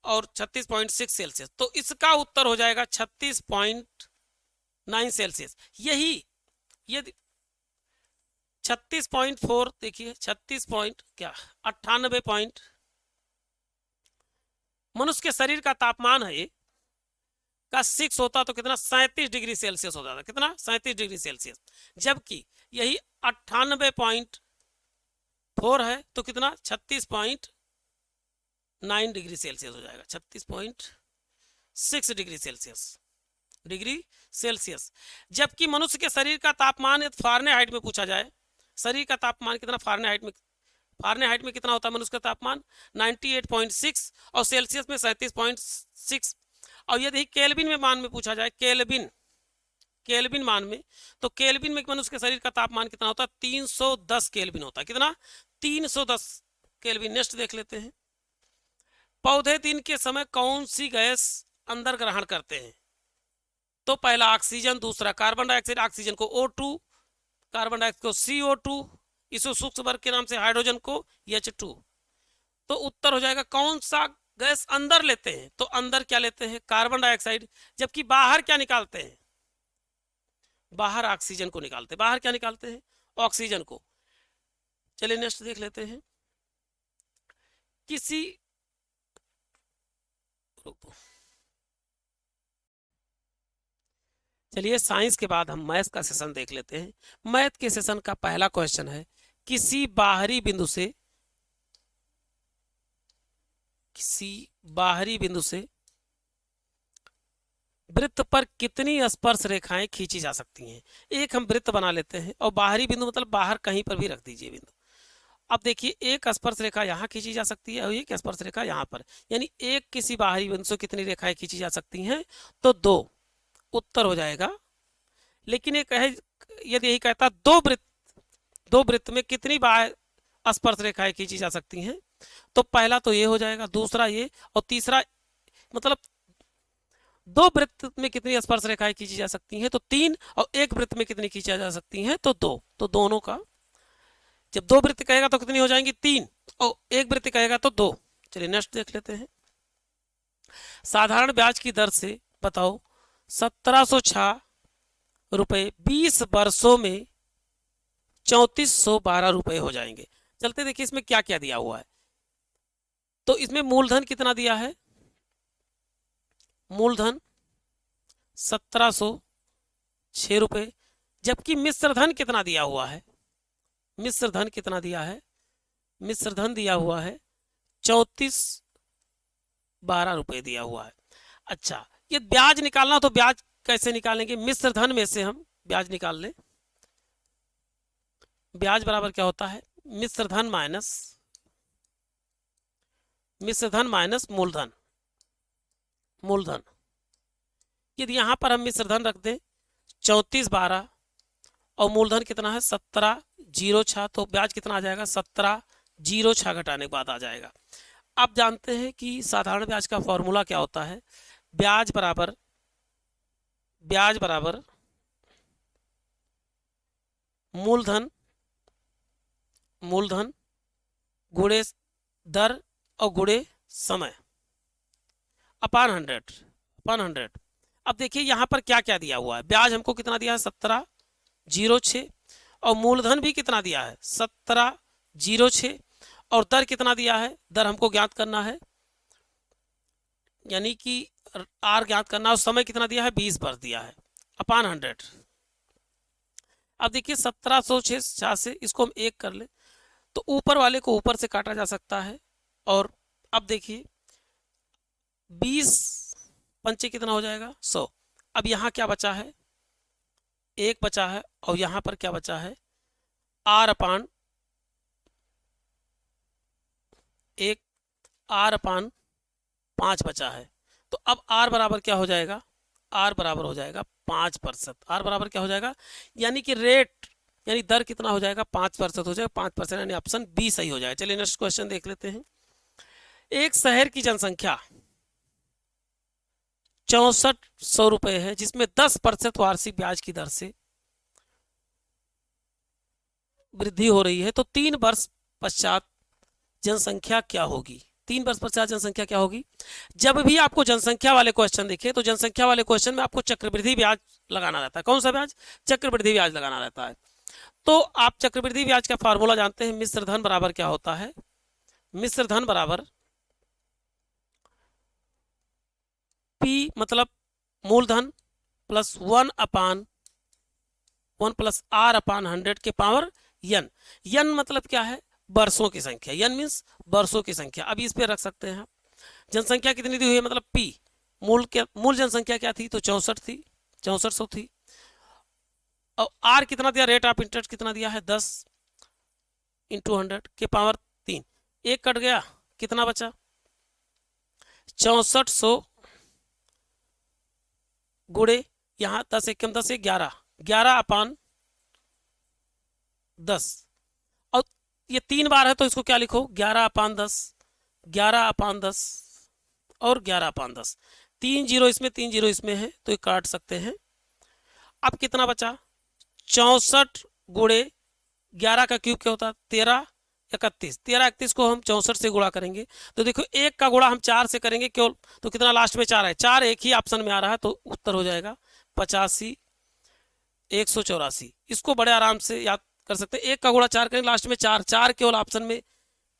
और 36.6 सेल्सियस, तो इसका उत्तर हो जाएगा 36.9 सेल्सियस। यही यदि 36.4 देखिए 36 पॉइंट क्या 98 पॉइंट मनुष्य के शरीर का तापमान है का 6 होता तो कितना 37 डिग्री सेल्सियस हो जाता, कितना 37 डिग्री सेल्सियस, जबकि यही 98.4 है तो कितना 36.9 डिग्री सेल्सियस हो जाएगा, 36.6 डिग्री सेल्सियस, डिग्री सेल्सियस। जबकि मनुष्य के शरीर का तापमान फारेनहाइट में पूछा जाए, शरीर का तापमान कितना फारेनहाइट में, फारेनहाइट में कितना होता है मनुष्य का तापमान 98.6 और सेल्सियस में 37.6, और यदि केल्विन में मान में पूछा जाए, केल्विन, केल्विन मान में, तो केल्विन में मनुष्य के शरीर का तापमान कितना होता है 310 केल्विन होता है, कितना 310 केल्विन। नेक्स्ट देख लेते हैं। पौधे दिन के समय कौन सी गैस अंदर ग्रहण करते हैं, तो पहला ऑक्सीजन, दूसरा कार्बन डाइऑक्साइड, ऑक्सीजन को O2, कार्बन डाइऑक्साइड को CO2, इसे सूक्ष्म वर्ग के नाम से हाइड्रोजन को H2। तो उत्तर हो जाएगा कौन सा गैस अंदर लेते हैं, तो अंदर क्या लेते हैं कार्बन डाइऑक्साइड, जबकि बाहर क्या निकालते हैं, बाहर ऑक्सीजन को निकालते हैं, बाहर क्या निकालते हैं ऑक्सीजन को। चलिए नेक्स्ट देख लेते हैं। किसी चलिए साइंस के बाद हम मैथ का सेशन देख लेते हैं। मैथ के सेशन का पहला क्वेश्चन है, किसी बाहरी बिंदु से, किसी बाहरी बिंदु से वृत्त पर कितनी स्पर्श रेखाएं खींची जा सकती हैं। एक हम वृत्त बना लेते हैं और बाहरी बिंदु मतलब बाहर कहीं पर भी रख दीजिए बिंदु। अब देखिए एक स्पर्श रेखा यहाँ खींची जा सकती है और एक स्पर्श रेखा यहाँ पर, यानी एक किसी बाहरी बिंदु से कितनी रेखाएं खींची जा सकती हैं तो 2, उत्तर हो जाएगा। लेकिन एक है यदि यही कहता दो वृत्त में कितनी बार स्पर्श रेखाएं खींची जा सकती हैं, तो पहला तो ये हो जाएगा, दूसरा ये, और तीसरा मतलब 2 वृत्त में कितनी स्पर्श रेखाएं खींची जा सकती हैं तो 3, और एक वृत्त में कितनी खींची जा सकती हैं तो 2। तो दोनों का जब 2 वृत्त कहेगा तो कितनी हो जाएंगी 3, और एक वृत्त कहेगा तो 2। चलिए नेक्स्ट देख लेते हैं। साधारण ब्याज की दर से बताओ 1706 रुपए 20 वर्षों में 3412 रुपए हो जाएंगे। चलते देखिए इसमें क्या क्या दिया हुआ है। तो इसमें मूलधन कितना दिया है, मूलधन 1706 रुपए, जबकि मिश्र धन कितना दिया हुआ है, मिश्र धन कितना दिया है, मिश्र धन दिया हुआ है 3412 रुपये दिया हुआ है। अच्छा, ये ब्याज निकालना, तो ब्याज कैसे निकालेंगे? मिश्र धन में से हम ब्याज निकाल लें। ब्याज बराबर क्या होता है? मिश्र धन माइनस मूलधन। मूलधन, यदि यहां पर हम मिश्र धन रख दें 3412 और मूलधन कितना है 1706, तो ब्याज कितना आ जाएगा? 1706 घटाने के बाद आ जाएगा। आप जानते हैं कि साधारण ब्याज का फॉर्मूला क्या होता है? ब्याज बराबर मूलधन गुणे दर और गुणे समय अपान 100। अब देखिए यहां पर क्या क्या दिया हुआ है। ब्याज हमको कितना दिया है? 1706, और मूलधन भी कितना दिया है? 1706, और दर कितना दिया है? दर हमको ज्ञात करना है, यानी कि आर ज्ञात करना है, और समय कितना दिया है? 20 वर्ष दिया है, अपान 100। अब देखिए 1706 से इसको हम एक कर ले तो ऊपर वाले को ऊपर से काटा जा सकता है, और अब देखिए 20 पंचे कितना हो जाएगा? 100। अब यहाँ क्या बचा है? 1 बचा है, और यहाँ पर क्या बचा है? आर अपान 5 बचा है। तो अब आर बराबर क्या हो जाएगा? आर बराबर हो जाएगा 5%। आर बराबर क्या हो जाएगा? यानी कि रेट, यानी दर कितना हो जाएगा? 5% हो जाएगा। 5%, यानी ऑप्शन बी सही हो जाएगा। चलिए नेक्स्ट क्वेश्चन देख लेते हैं। एक शहर की जनसंख्या 6400 रुपए है, जिसमें 10% वार्षिक ब्याज की दर से वृद्धि हो रही है, तो 3 वर्ष पश्चात जनसंख्या क्या होगी? 3 वर्ष पश्चात जनसंख्या क्या होगी? जब भी आपको जनसंख्या वाले क्वेश्चन दिखे तो जनसंख्या वाले क्वेश्चन में आपको चक्रवृद्धि ब्याज लगाना रहता है। कौन सा ब्याज? चक्रवृद्धि ब्याज लगाना रहता है। तो आप चक्रवृद्धि ब्याज का फार्मूला जानते हैं। मिश्र धन बराबर क्या होता है? मिश्र धन बराबर P मतलब मूलधन प्लस 1 प्लस R अपान 100 के पावर n। n मतलब क्या है? वर्षों की संख्या। n मीन्स वर्षों की संख्या। अब इस पे रख सकते हैं। जनसंख्या कितनी दी हुई है? मतलब P, मूल जनसंख्या क्या थी? तो 64 थी, 6400 थी। और R कितना दिया? रेट ऑफ इंटरेस्ट कितना दिया है? 10 इंटू 100 के पावर 3। एक कट गया, कितना बचा? 6400 गुणे यहाँ 10 एकम 10 11, 11 अपान 10, और ये 3 बार है तो इसको क्या लिखो? 11 अपान 10, 11 अपान 10 और 11 अपान 10। 3 जीरो इसमें, 3 जीरो इसमें है, तो ये काट सकते हैं। अब कितना बचा? 64 गुणे 11 का क्यूब क्या होता है? 13 31। 13 31 को हम 64 से गुणा करेंगे, तो देखो 1 का गुणा हम 4 से करेंगे केवल, तो कितना लास्ट में 4 है? 4 एक ही ऑप्शन में आ रहा है, तो उत्तर हो जाएगा 85 184। इसको बड़े आराम से याद कर सकते हैं। 1 का गुणा 4 करेंगे, लास्ट में 4, 4 केवल ऑप्शन में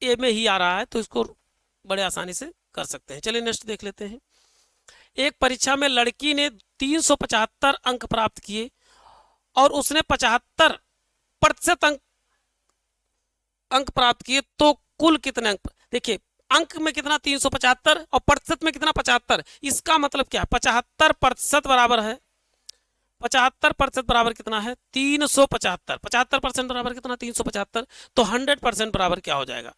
ए में ही आ रहा है, तो इसको बड़े आसानी से कर सकते हैं। चलिए नेक्स्ट देख लेते हैं। एक परीक्षा में लड़की ने 375 अंक प्राप्त किए और उसने 75% अंक प्राप्त किए, तो कुल कितने अंक? देखिए अंक में कितना? 375, और प्रतिशत में कितना? 75। इसका मतलब क्या? 75% बराबर है, 75% बराबर कितना है? 375। 75% बराबर कितना? 375। तो 100% बराबर क्या हो जाएगा?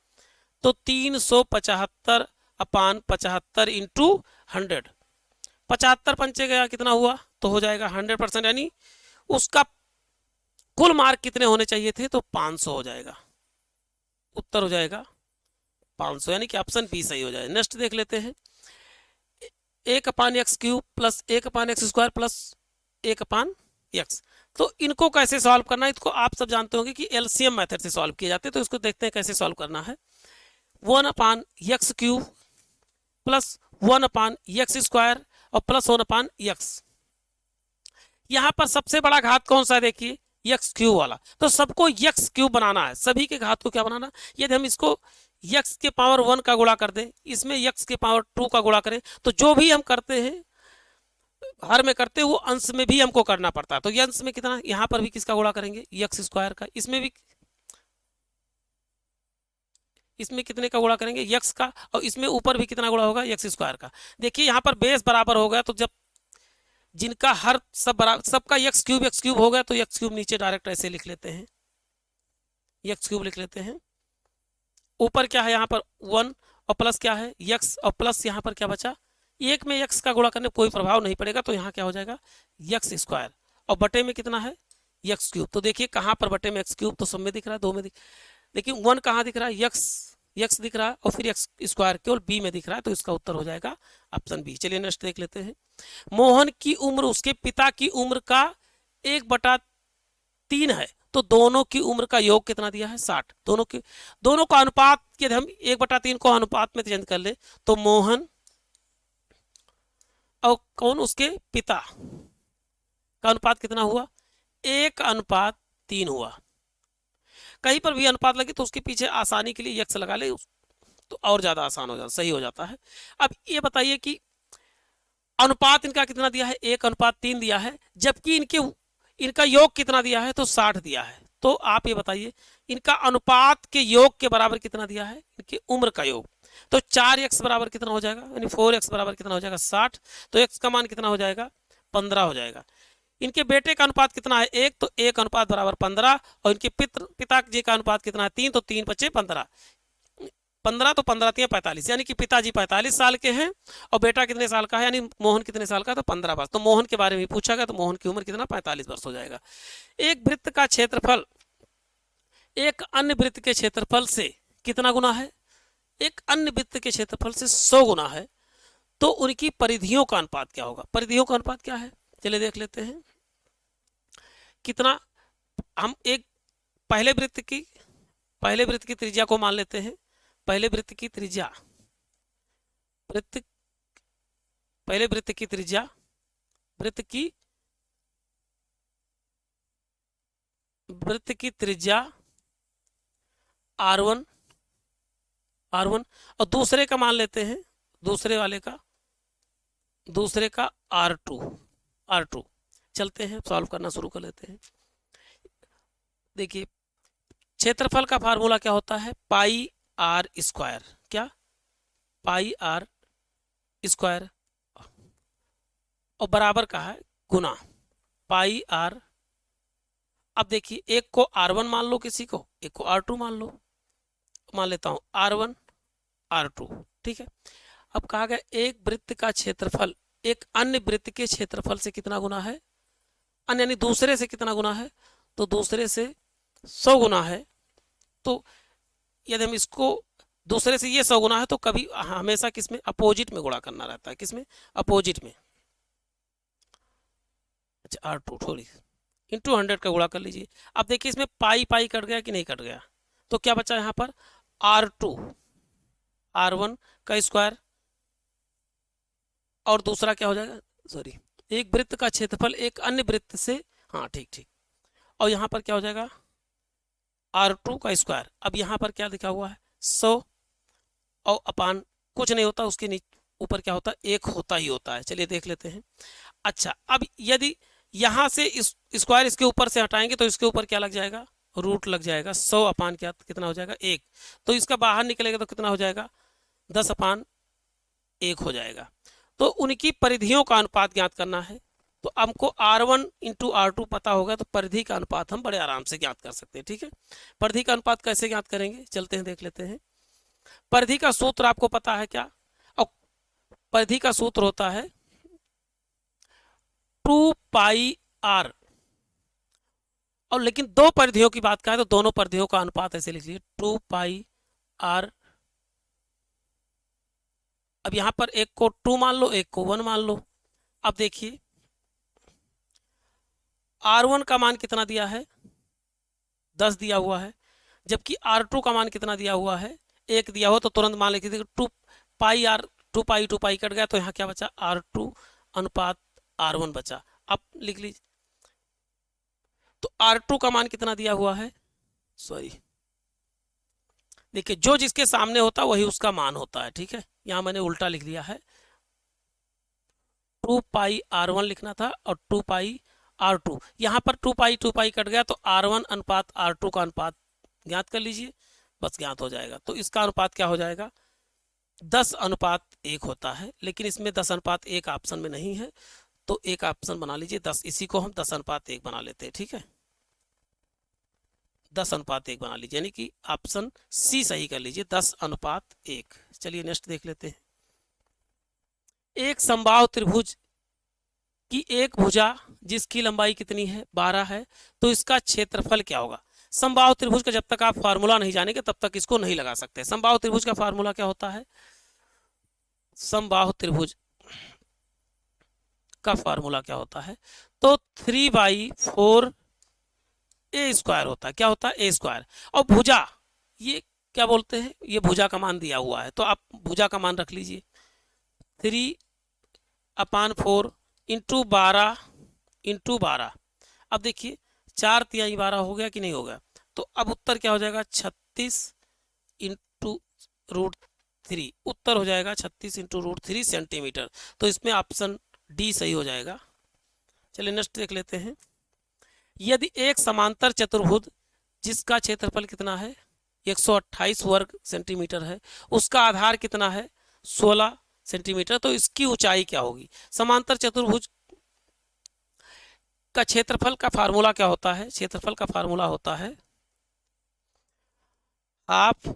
तो 375 अपान 75 इंटू 100। 75 पंचे गया, कितना हुआ? तो हो जाएगा 100%, यानी उसका कुल मार्क कितने होने चाहिए थे? तो 500 हो जाएगा। उत्तर हो जाएगा 500, यानी कि ऑप्शन बी सही हो जाएगा। नेक्स्ट देख लेते हैं। 1 अपान एक्स क्यूब प्लस 1 अपान एक्स स्क्वायर प्लस 1 अपान एक्स। तो इनको कैसे सॉल्व करना है? इसको आप सब जानते होंगे कि एलसीएम मेथड से सॉल्व किए जाते हैं, तो इसको देखते हैं कैसे सॉल्व करना है। 1 अपान एक्स क्यूब प्लस 1 अपान एक्स स्क्वायर और प्लस 1 अपान एक्स। यहां पर सबसे बड़ा घात कौन सा है? देखिए एक्स क्यूब वाला, तो सबको एक्स क्यूब बनाना है। सभी के घात को क्या बनाना? यदि हम इसको एक्स के पावर 1 का गुणा कर दें, इसमें एक्स के पावर 2 का गुणा करें, तो जो भी हम करते हैं हर में करते हैं वो अंश में भी हमको करना पड़ता है। तो ये अंश में कितना? यहां पर भी किसका गुणा करेंगे? एक्स स्क्वायर का। इसमें भी इसमें कितने का गुणा करेंगे, यक्स का, और इसमें ऊपर भी कितना गुणा होगा, यक्स स्क्वायर का। देखिए यहाँ पर बेस बराबर हो गया, तो जब जिनका हर सब बराबर, सबका यक्स क्यूब हो गया, तो यक्स क्यूब नीचे डायरेक्ट ऐसे लिख लेते हैं, यक्स क्यूब लिख लेते हैं। ऊपर क्या है यहाँ पर 1 और प्लस क्या है यक्स, और प्लस यहाँ पर क्या बचा, एक में यक्स का गुणा करने कोई प्रभाव नहीं पड़ेगा, तो यहाँ क्या हो जाएगा यक्स स्क्वायर, और बटे में कितना है यक्स क्यूब। तो देखिए कहाँ पर बटे में एक्स क्यूब, तो सब में दिख रहा है, दो में लेकिन 1 कहाँ दिख रहा है, यक्स दिख रहा है, और फिर एक्स स्क्वायर केवल बी में दिख रहा है, तो इसका उत्तर हो जाएगा ऑप्शन बी। चलिए नेक्स्ट देख लेते हैं। मोहन की उम्र उसके पिता की उम्र का 1/3 है, तो दोनों की उम्र का योग कितना दिया है 60। दोनों का अनुपात यदि हम 1/3 को अनुपात में चेंज कर ले, तो मोहन और कौन उसके पिता का अनुपात कितना हुआ, 1/3 हुआ। कहीं पर भी अनुपात लगे तो उसके पीछे आसानी के लिए यक्स लगा ले, तो और ज्यादा आसान हो जाता, सही हो जाता है। अब ये बताइए कि अनुपात इनका कितना दिया है, 1/3 दिया है, जबकि इनका योग कितना दिया है, तो 60 दिया है। तो आप ये बताइए इनका अनुपात के योग के बराबर कितना दिया है, इनकी उम्र का योग, तो 4x बराबर कितना हो जाएगा, यानी 4x बराबर कितना हो जाएगा 60, तो x का मान कितना हो जाएगा 15 हो जाएगा। इनके बेटे का अनुपात कितना है 1, तो 1 अनुपात बराबर 15, और इनके पिताजी का अनुपात कितना है 3, तो 3 बचे 15, 15 तो 15 3 45, यानी कि पिताजी 45 साल के हैं और बेटा कितने साल का है, यानी मोहन कितने साल का है, तो 15 वर्ष। तो मोहन के बारे में पूछा गया, तो मोहन की उम्र कितना 45 वर्ष हो जाएगा। एक वृत्त का क्षेत्रफल एक अन्य वृत्त के क्षेत्रफल से कितना गुना है, एक अन्य वृत्त के क्षेत्रफल से 100 गुना है, तो उनकी परिधियों का अनुपात क्या होगा। परिधियों का अनुपात क्या है, चलिए देख लेते हैं। कितना, हम एक पहले वृत्त की त्रिज्या को मान लेते हैं, पहले वृत्त की त्रिज्या, पहले वृत्त की त्रिज्या, वृत्त की त्रिज्या r1, और दूसरे का मान लेते हैं, दूसरे का r2। चलते हैं सॉल्व करना शुरू कर लेते हैं। देखिए क्षेत्रफल का फार्मूला क्या होता है, पाई आर स्क्वायर, क्या पाई आर स्क्वायर, और बराबर का है गुना पाई आर। अब देखिए एक को r1 मान लो, किसी को एक को r2 मान लो, मान लेता हूं r1 r2, ठीक है। अब कहा गया एक वृत्त का क्षेत्रफल एक अन्य वृत्त के क्षेत्रफल से कितना गुना है, अन्य यानी दूसरे से कितना गुना है, तो दूसरे से 100 गुना है। तो यदि हम इसको दूसरे से ये 100 गुना है, तो कभी हमेशा किसमें अपोजिट में गुणा करना रहता है, किसमें अपोजिट में। अच्छा r2 थोड़ी इंटू 100 का गुणा कर लीजिए। अब देखिए इसमें पाई कट गया कि नहीं कट गया, तो क्या बचा यहाँ पर r2 r1 का स्क्वायर, और दूसरा क्या हो जाएगा, सॉरी एक वृत्त का क्षेत्रफल एक अन्य वृत्त से, हाँ ठीक, और यहाँ पर क्या हो जाएगा r2 का स्क्वायर। अब यहाँ पर क्या लिखा हुआ है 100, और अपान कुछ नहीं होता, उसके ऊपर क्या होता है 1 होता ही होता है। चलिए देख लेते हैं। अच्छा अब यदि यहाँ से इस स्क्वायर इसके ऊपर से हटाएंगे, तो इसके ऊपर क्या लग जाएगा, रूट लग जाएगा। 100 अपान क्या कितना हो जाएगा 1, तो इसका बाहर निकलेगा तो कितना हो जाएगा 10 अपान 1 हो जाएगा। तो उनकी परिधियों का अनुपात ज्ञात करना है, तो हमको r1 इंटू r2 पता होगा, तो परिधि का अनुपात हम बड़े आराम से ज्ञात कर सकते हैं, ठीक है। परिधि का अनुपात कैसे ज्ञात करेंगे, चलते हैं देख लेते हैं। परिधि का सूत्र आपको पता है क्या, और परिधि का सूत्र होता है 2 पाई r, और लेकिन दो परिधियों की बात करें तो दोनों परिधियों का अनुपात ऐसे लिख लीजिए 2 पाई r। अब यहां पर एक को 2 मान लो, एक को 1 मान लो। अब देखिए r1 का मान कितना दिया है 10 दिया हुआ है, जबकि r2 का मान कितना दिया हुआ है 1 दिया हुआ, तो तुरंत मान लीजिए 2 पाई r, 2 पाई कट गया, तो यहाँ क्या बचा r2 अनुपात r1 बचा। अब लिख लीजिए, तो r2 का मान कितना दिया हुआ है, सॉरी देखिए जो जिसके सामने होता वही उसका मान होता है, ठीक है। यहाँ मैंने उल्टा लिख दिया है, 2 पाई r1 लिखना था और 2 पाई r2। यहाँ पर 2 पाई कट गया, तो r1 अनुपात r2 का अनुपात ज्ञात कर लीजिए, बस ज्ञात हो जाएगा। तो इसका अनुपात क्या हो जाएगा, 10:1 होता है, लेकिन इसमें 10:1 ऑप्शन में नहीं है, तो एक ऑप्शन बना लीजिए 10, इसी को हम 10:1 बना लेते हैं, ठीक है, 10:1 बना लीजिए, यानी कि ऑप्शन सी सही कर लीजिए, 10:1। चलिए नेक्स्ट देख लेते हैं। एक समबाहु त्रिभुज की एक भुजा जिसकी लंबाई कितनी है, 12 है, तो इसका क्षेत्रफल क्या होगा। समबाहु त्रिभुज का जब तक आप फार्मूला नहीं जानेंगे तब तक इसको नहीं लगा सकते। समबाहु त्रिभुज का फार्मूला क्या होता है, समबाहु त्रिभुज का फार्मूला क्या होता है, तो 3/4 ए स्क्वायर होता है। क्या होता है, ए स्क्वायर। और भुजा, ये क्या बोलते हैं, ये भुजा का मान दिया हुआ है, तो आप भुजा का मान रख लीजिए 3/4 इंटू 12। अब देखिए 4×3 हो गया कि नहीं हो गया, तो अब उत्तर क्या हो जाएगा, 36 इंटू √3। उत्तर हो जाएगा 36 इंटू √3 सेंटीमीटर। तो इसमें ऑप्शन डी सही हो जाएगा। चलिए नेक्स्ट देख लेते हैं। यदि एक समांतर चतुर्भुज जिसका क्षेत्रफल कितना है, 128 वर्ग सेंटीमीटर है, उसका आधार कितना है, 16 सेंटीमीटर, तो इसकी ऊंचाई क्या होगी। समांतर चतुर्भुज का क्षेत्रफल का फार्मूला क्या होता है, क्षेत्रफल का फार्मूला होता है half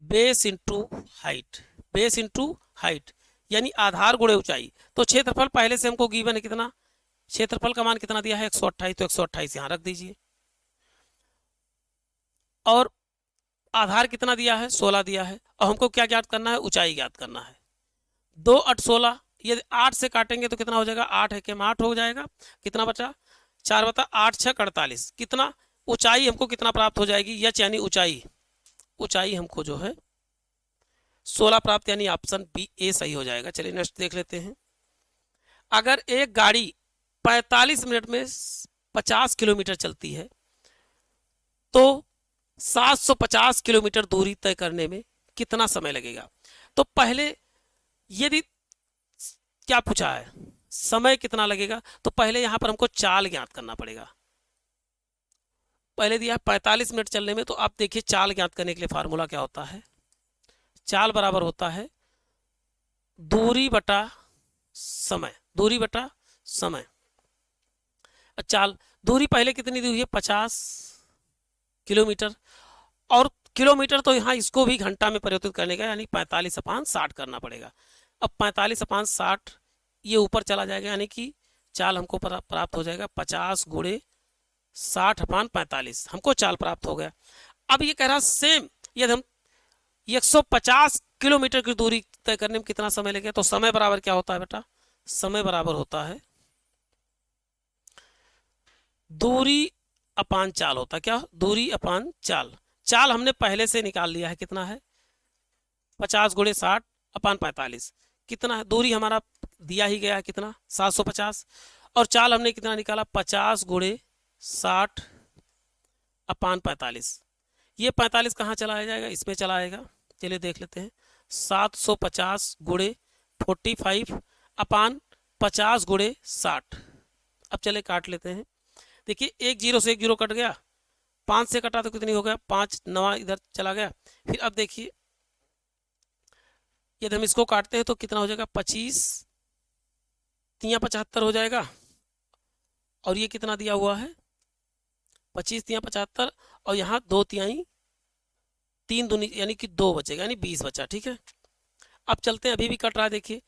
base into height, base into height, यानी आधार गुणे ऊंचाई। तो क्षेत्रफल पहले से हमको गिवन है कितना, क्षेत्रफल का मान कितना दिया है, 128, तो 128 यहां रख दीजिए, और आधार कितना दिया है, 16 दिया है, और हमको क्या ज्ञात करना है, ऊंचाई ज्ञात करना है। 2 8 16, यदि 8 से काटेंगे तो कितना हो जाएगा, 8 है 8 हो जाएगा, कितना बचा, 4/8 6 48, कितना ऊंचाई हमको कितना प्राप्त हो जाएगी, यच यानी ऊंचाई हमको जो है 16 प्राप्त, यानी ऑप्शन बी ए सही हो जाएगा। चलिए नेक्स्ट देख लेते हैं। अगर एक गाड़ी 45 मिनट में 50 किलोमीटर चलती है तो 750 किलोमीटर दूरी तय करने में कितना समय लगेगा। तो पहले यदि क्या पूछा है, समय कितना लगेगा, तो पहले यहां पर हमको चाल ज्ञात करना पड़ेगा। पहले दिया है 45 मिनट चलने में, तो आप देखिए चाल ज्ञात करने के लिए फार्मूला क्या होता है, चाल बराबर होता है दूरी बटा समय, दूरी बटा समय। चाल दूरी पहले कितनी दी हुई है, 50 किलोमीटर, और किलोमीटर तो यहाँ इसको भी घंटा में परिवर्तित करने का, यानी 45/60 करना पड़ेगा। अब 45/60 ये ऊपर चला जाएगा, यानी कि चाल हमको प्राप्त हो जाएगा 50 × 60/45, हमको चाल प्राप्त हो गया। अब ये कह रहा सेम, यदि हम 150 किलोमीटर की दूरी तय करने में कितना समय लगेगा, तो समय बराबर क्या होता है बेटा, समय बराबर होता है दूरी अपान चाल होता है। क्या, दूरी अपान चाल। चाल हमने पहले से निकाल लिया है, कितना है 50 × 60/45, कितना है, दूरी हमारा दिया ही गया है कितना 750, और चाल हमने कितना निकाला 50 × 60/45। ये 45 कहाँ चला जाएगा, इसमें चला आएगा। चलिए देख लेते हैं, 750 × 45/50 × 60। अब चले काट लेते हैं। देखिए 1 0 से 1 0 कट गया, 5 से कटा तो कितनी हो गया, 5 9 इधर चला गया। फिर अब देखिए यदि हम इसको काटते हैं तो कितना हो जाएगा, 25 3 75 हो जाएगा, और ये कितना दिया हुआ है 25 3 75, और यहाँ 2 3 3 दूनी यानी कि 2 बचेगा, यानी 20 बचा, ठीक है। अब चलते हैं, अभी भी कट रहा है, देखिए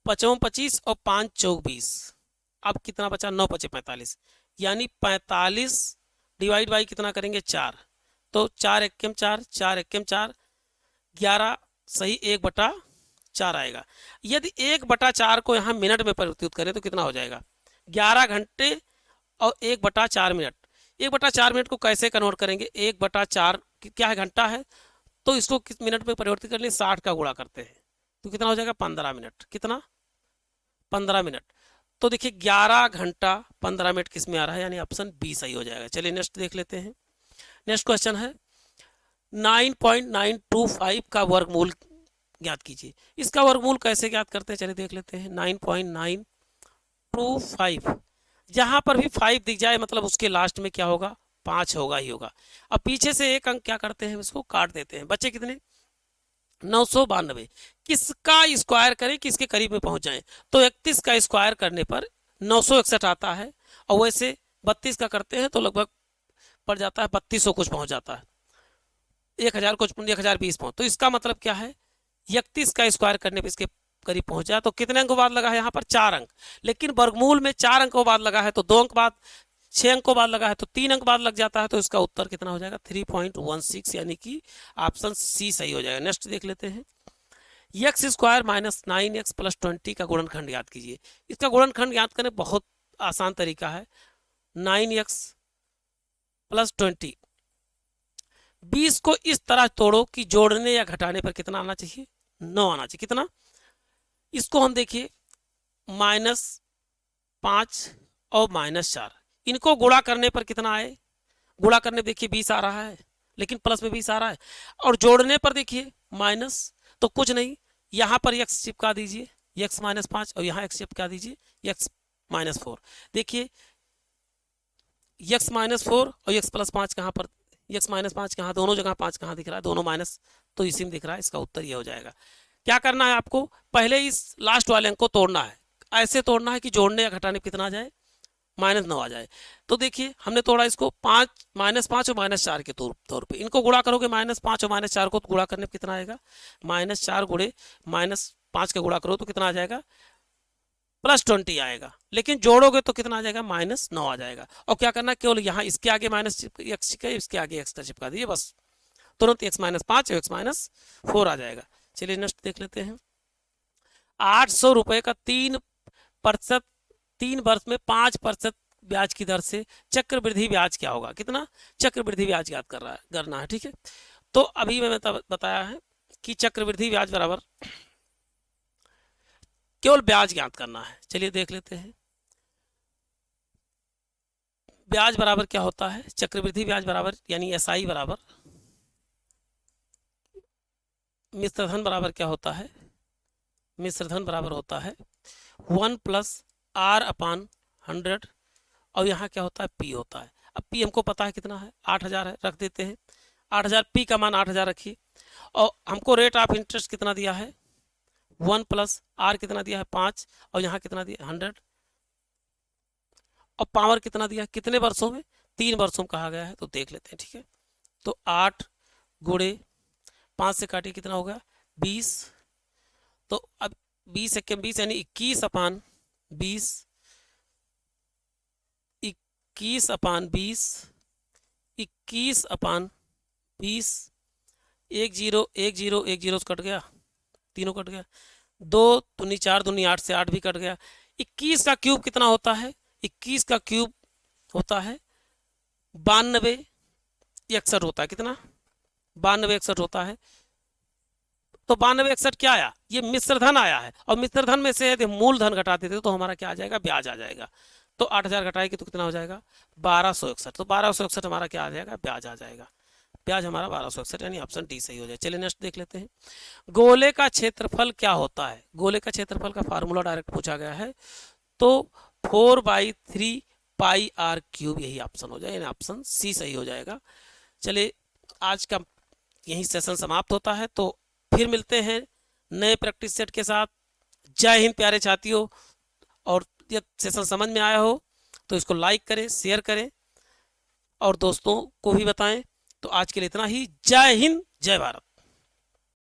5 25 और 5 4 20, अब कितना बचा, 9 5 45, यानी 45 डिवाइड बाई कितना करेंगे 4, तो 4 1 4 4 1 4 11 सही 1/4 आएगा। यदि 1/4 को यहाँ मिनट में परिवर्तित करें तो कितना हो जाएगा, 11 घंटे और 1/4 मिनट। 1/4 मिनट को कैसे कन्वर्ट करेंगे, 1/4 क्या है, घंटा है, तो इसको किस मिनट में परिवर्तित करने 60 का गुणा करते हैं, तो कितना हो जाएगा 15 मिनट, कितना 15 मिनट। तो देखिए 11 घंटा 15 मिनट किस में आ रहा है, यानी ऑप्शन बी सही हो जाएगा। चलिए नेक्स्ट देख लेते हैं। नेक्स्ट क्वेश्चन है 9.925 का वर्गमूल ज्ञात कीजिए। इसका वर्गमूल कैसे ज्ञात करते हैं, चलिए देख लेते हैं। 9.925, जहां पर भी 5 दिख जाए मतलब उसके लास्ट में क्या होगा, 5 होगा ही होगा। अब पीछे से एक अंक क्या करते हैं, इसको काट देते हैं, बचे कितने 992। किसका स्क्वायर करें किसके करीब में पहुंच जाएं, तो 31 का स्क्वायर करने पर 961 आता है, और वैसे 32 का करते हैं तो लगभग पड़ जाता है 3200 कुछ पहुंच जाता है, 1000 कुछ 1020 पहुंच। तो इसका मतलब क्या है, 31 का स्क्वायर करने पर इसके करीब पहुंचा, तो कितने अंक बाद लगा है यहाँ पर 4 अंक, लेकिन वर्गमूल में 4 अंकों बाद लगा है तो 2 अंक बाद, 6 अंकों बाद लगा है तो 3 अंक बाद लग जाता है, तो इसका उत्तर कितना हो जाएगा 3.16, यानी कि ऑप्शन सी सही हो जाएगा। नेक्स्ट देख लेते हैं, x square minus 9x plus 20 का गुणनखंड याद कीजिए। इसका गुणनखंड याद करने बहुत आसान तरीका है, 9x प्लस 20, 20 को इस तरह तोड़ो कि जोड़ने या घटाने पर कितना आना चाहिए, 9 आना चाहिए। कितना, इसको हम देखिए -5 और -4, इनको गुणा करने पर कितना आए, गुणा करने देखिए 20 आ रहा है, लेकिन प्लस में 20 आ रहा है, और जोड़ने पर देखिए माइनस, तो कुछ नहीं, यहाँ पर x चिपका दीजिए x -5, और यहाँ x चिपका दीजिए x -4। देखिए x -4 और x +5 कहाँ पर, x -5 कहाँ, दोनों जगह 5 कहाँ दिख रहा है, दोनों माइनस, तो इसी में दिख रहा है, इसका उत्तर ये हो जाएगा। क्या करना है आपको, पहले इस लास्ट वाले अंक को तोड़ना है, ऐसे तोड़ना है कि जोड़ने या घटाने कितना आ जाए, -9 आ जाए। तो देखिए हमने तोड़ा इसको -5 और -4 के तौर पे, इनको गुणा करोगे -5 और -4 को गुणा करने पर कितना आएगा, -4 गुणे -5 का गुणा करो तो कितना आ जाएगा +20 आएगा, लेकिन जोड़ोगे तो कितना आ जाएगा -9 आ जाएगा। और क्या करना, केवल यहाँ इसके आगे -x का, इसके आगे x का चिपका दीजिए, बस तुरंत x -5 और x -4 आ जाएगा। चलिए नेक्स्ट देख लेते हैं, 800 रुपए का 3% 3 वर्ष में 5% ब्याज की दर से चक्रवृद्धि ब्याज क्या होगा, कितना, चक्रवृद्धि ब्याज याद करना है, ठीक है। तो अभी मैंने बताया है कि चक्रवृद्धि ब्याज बराबर केवल ब्याज ज्ञात करना है। चलिए देख लेते हैं, ब्याज बराबर क्या होता है, चक्रवृद्धि ब्याज बराबर यानी SI बराबर मिश्रधन बराबर क्या होता है, मिश्रधन बराबर होता है 1 + R/100, और यहाँ क्या होता है P होता है। अब P हमको पता है कितना है, 8000 है, रख देते हैं 8000, P का मान 8000 रखिए, और हमको रेट ऑफ इंटरेस्ट कितना दिया है 1 + R कितना दिया है 5, और यहाँ कितना दिया 100, और पावर कितना दिया, कितने वर्षों में, 3 वर्षों में कहा गया है, तो देख लेते हैं, ठीक है। तो 8 गुणे 5 से काटिए कितना हो गया 20, तो अब 20 × 20 यानी 21/20, 21/20, 21/20, 1 0 1 0 1 0 कट गया, तीनों कट गया, 2 दूनी 4 दूनी 8 से 8 भी कट गया। 21 का क्यूब कितना होता है, 21 का क्यूब होता है 92 61 होता है, कितना 92 61 होता है। तो 92 61 क्या आया, ये मिश्रधन आया है, और मिश्रधन में से यदि मूलधन घटा देते तो हमारा क्या आ जाएगा, ब्याज आ जाएगा। तो 8000 घटाएगी तो कितना हो जाएगा 1261, तो 1261 हमारा क्या आ जाएगा, ब्याज आ जाएगा, ब्याज हमारा 1261, यानी ऑप्शन डी सही हो जाए। चलिए नेक्स्ट देख लेते हैं, गोले का क्षेत्रफल क्या होता है, गोले का क्षेत्रफल का फार्मूला डायरेक्ट पूछा गया है, तो 4/3 πr3, यही ऑप्शन हो जाए, यानी ऑप्शन सी सही हो जाएगा। चलिए आज का यही सेशन समाप्त होता है, तो फिर मिलते हैं नए प्रैक्टिस सेट के साथ। जय हिंद प्यारे साथियों, और यह सेशन समझ में आया हो तो इसको लाइक करें, शेयर करें, और दोस्तों को भी बताएं। तो आज के लिए इतना ही, जय हिंद जय भारत।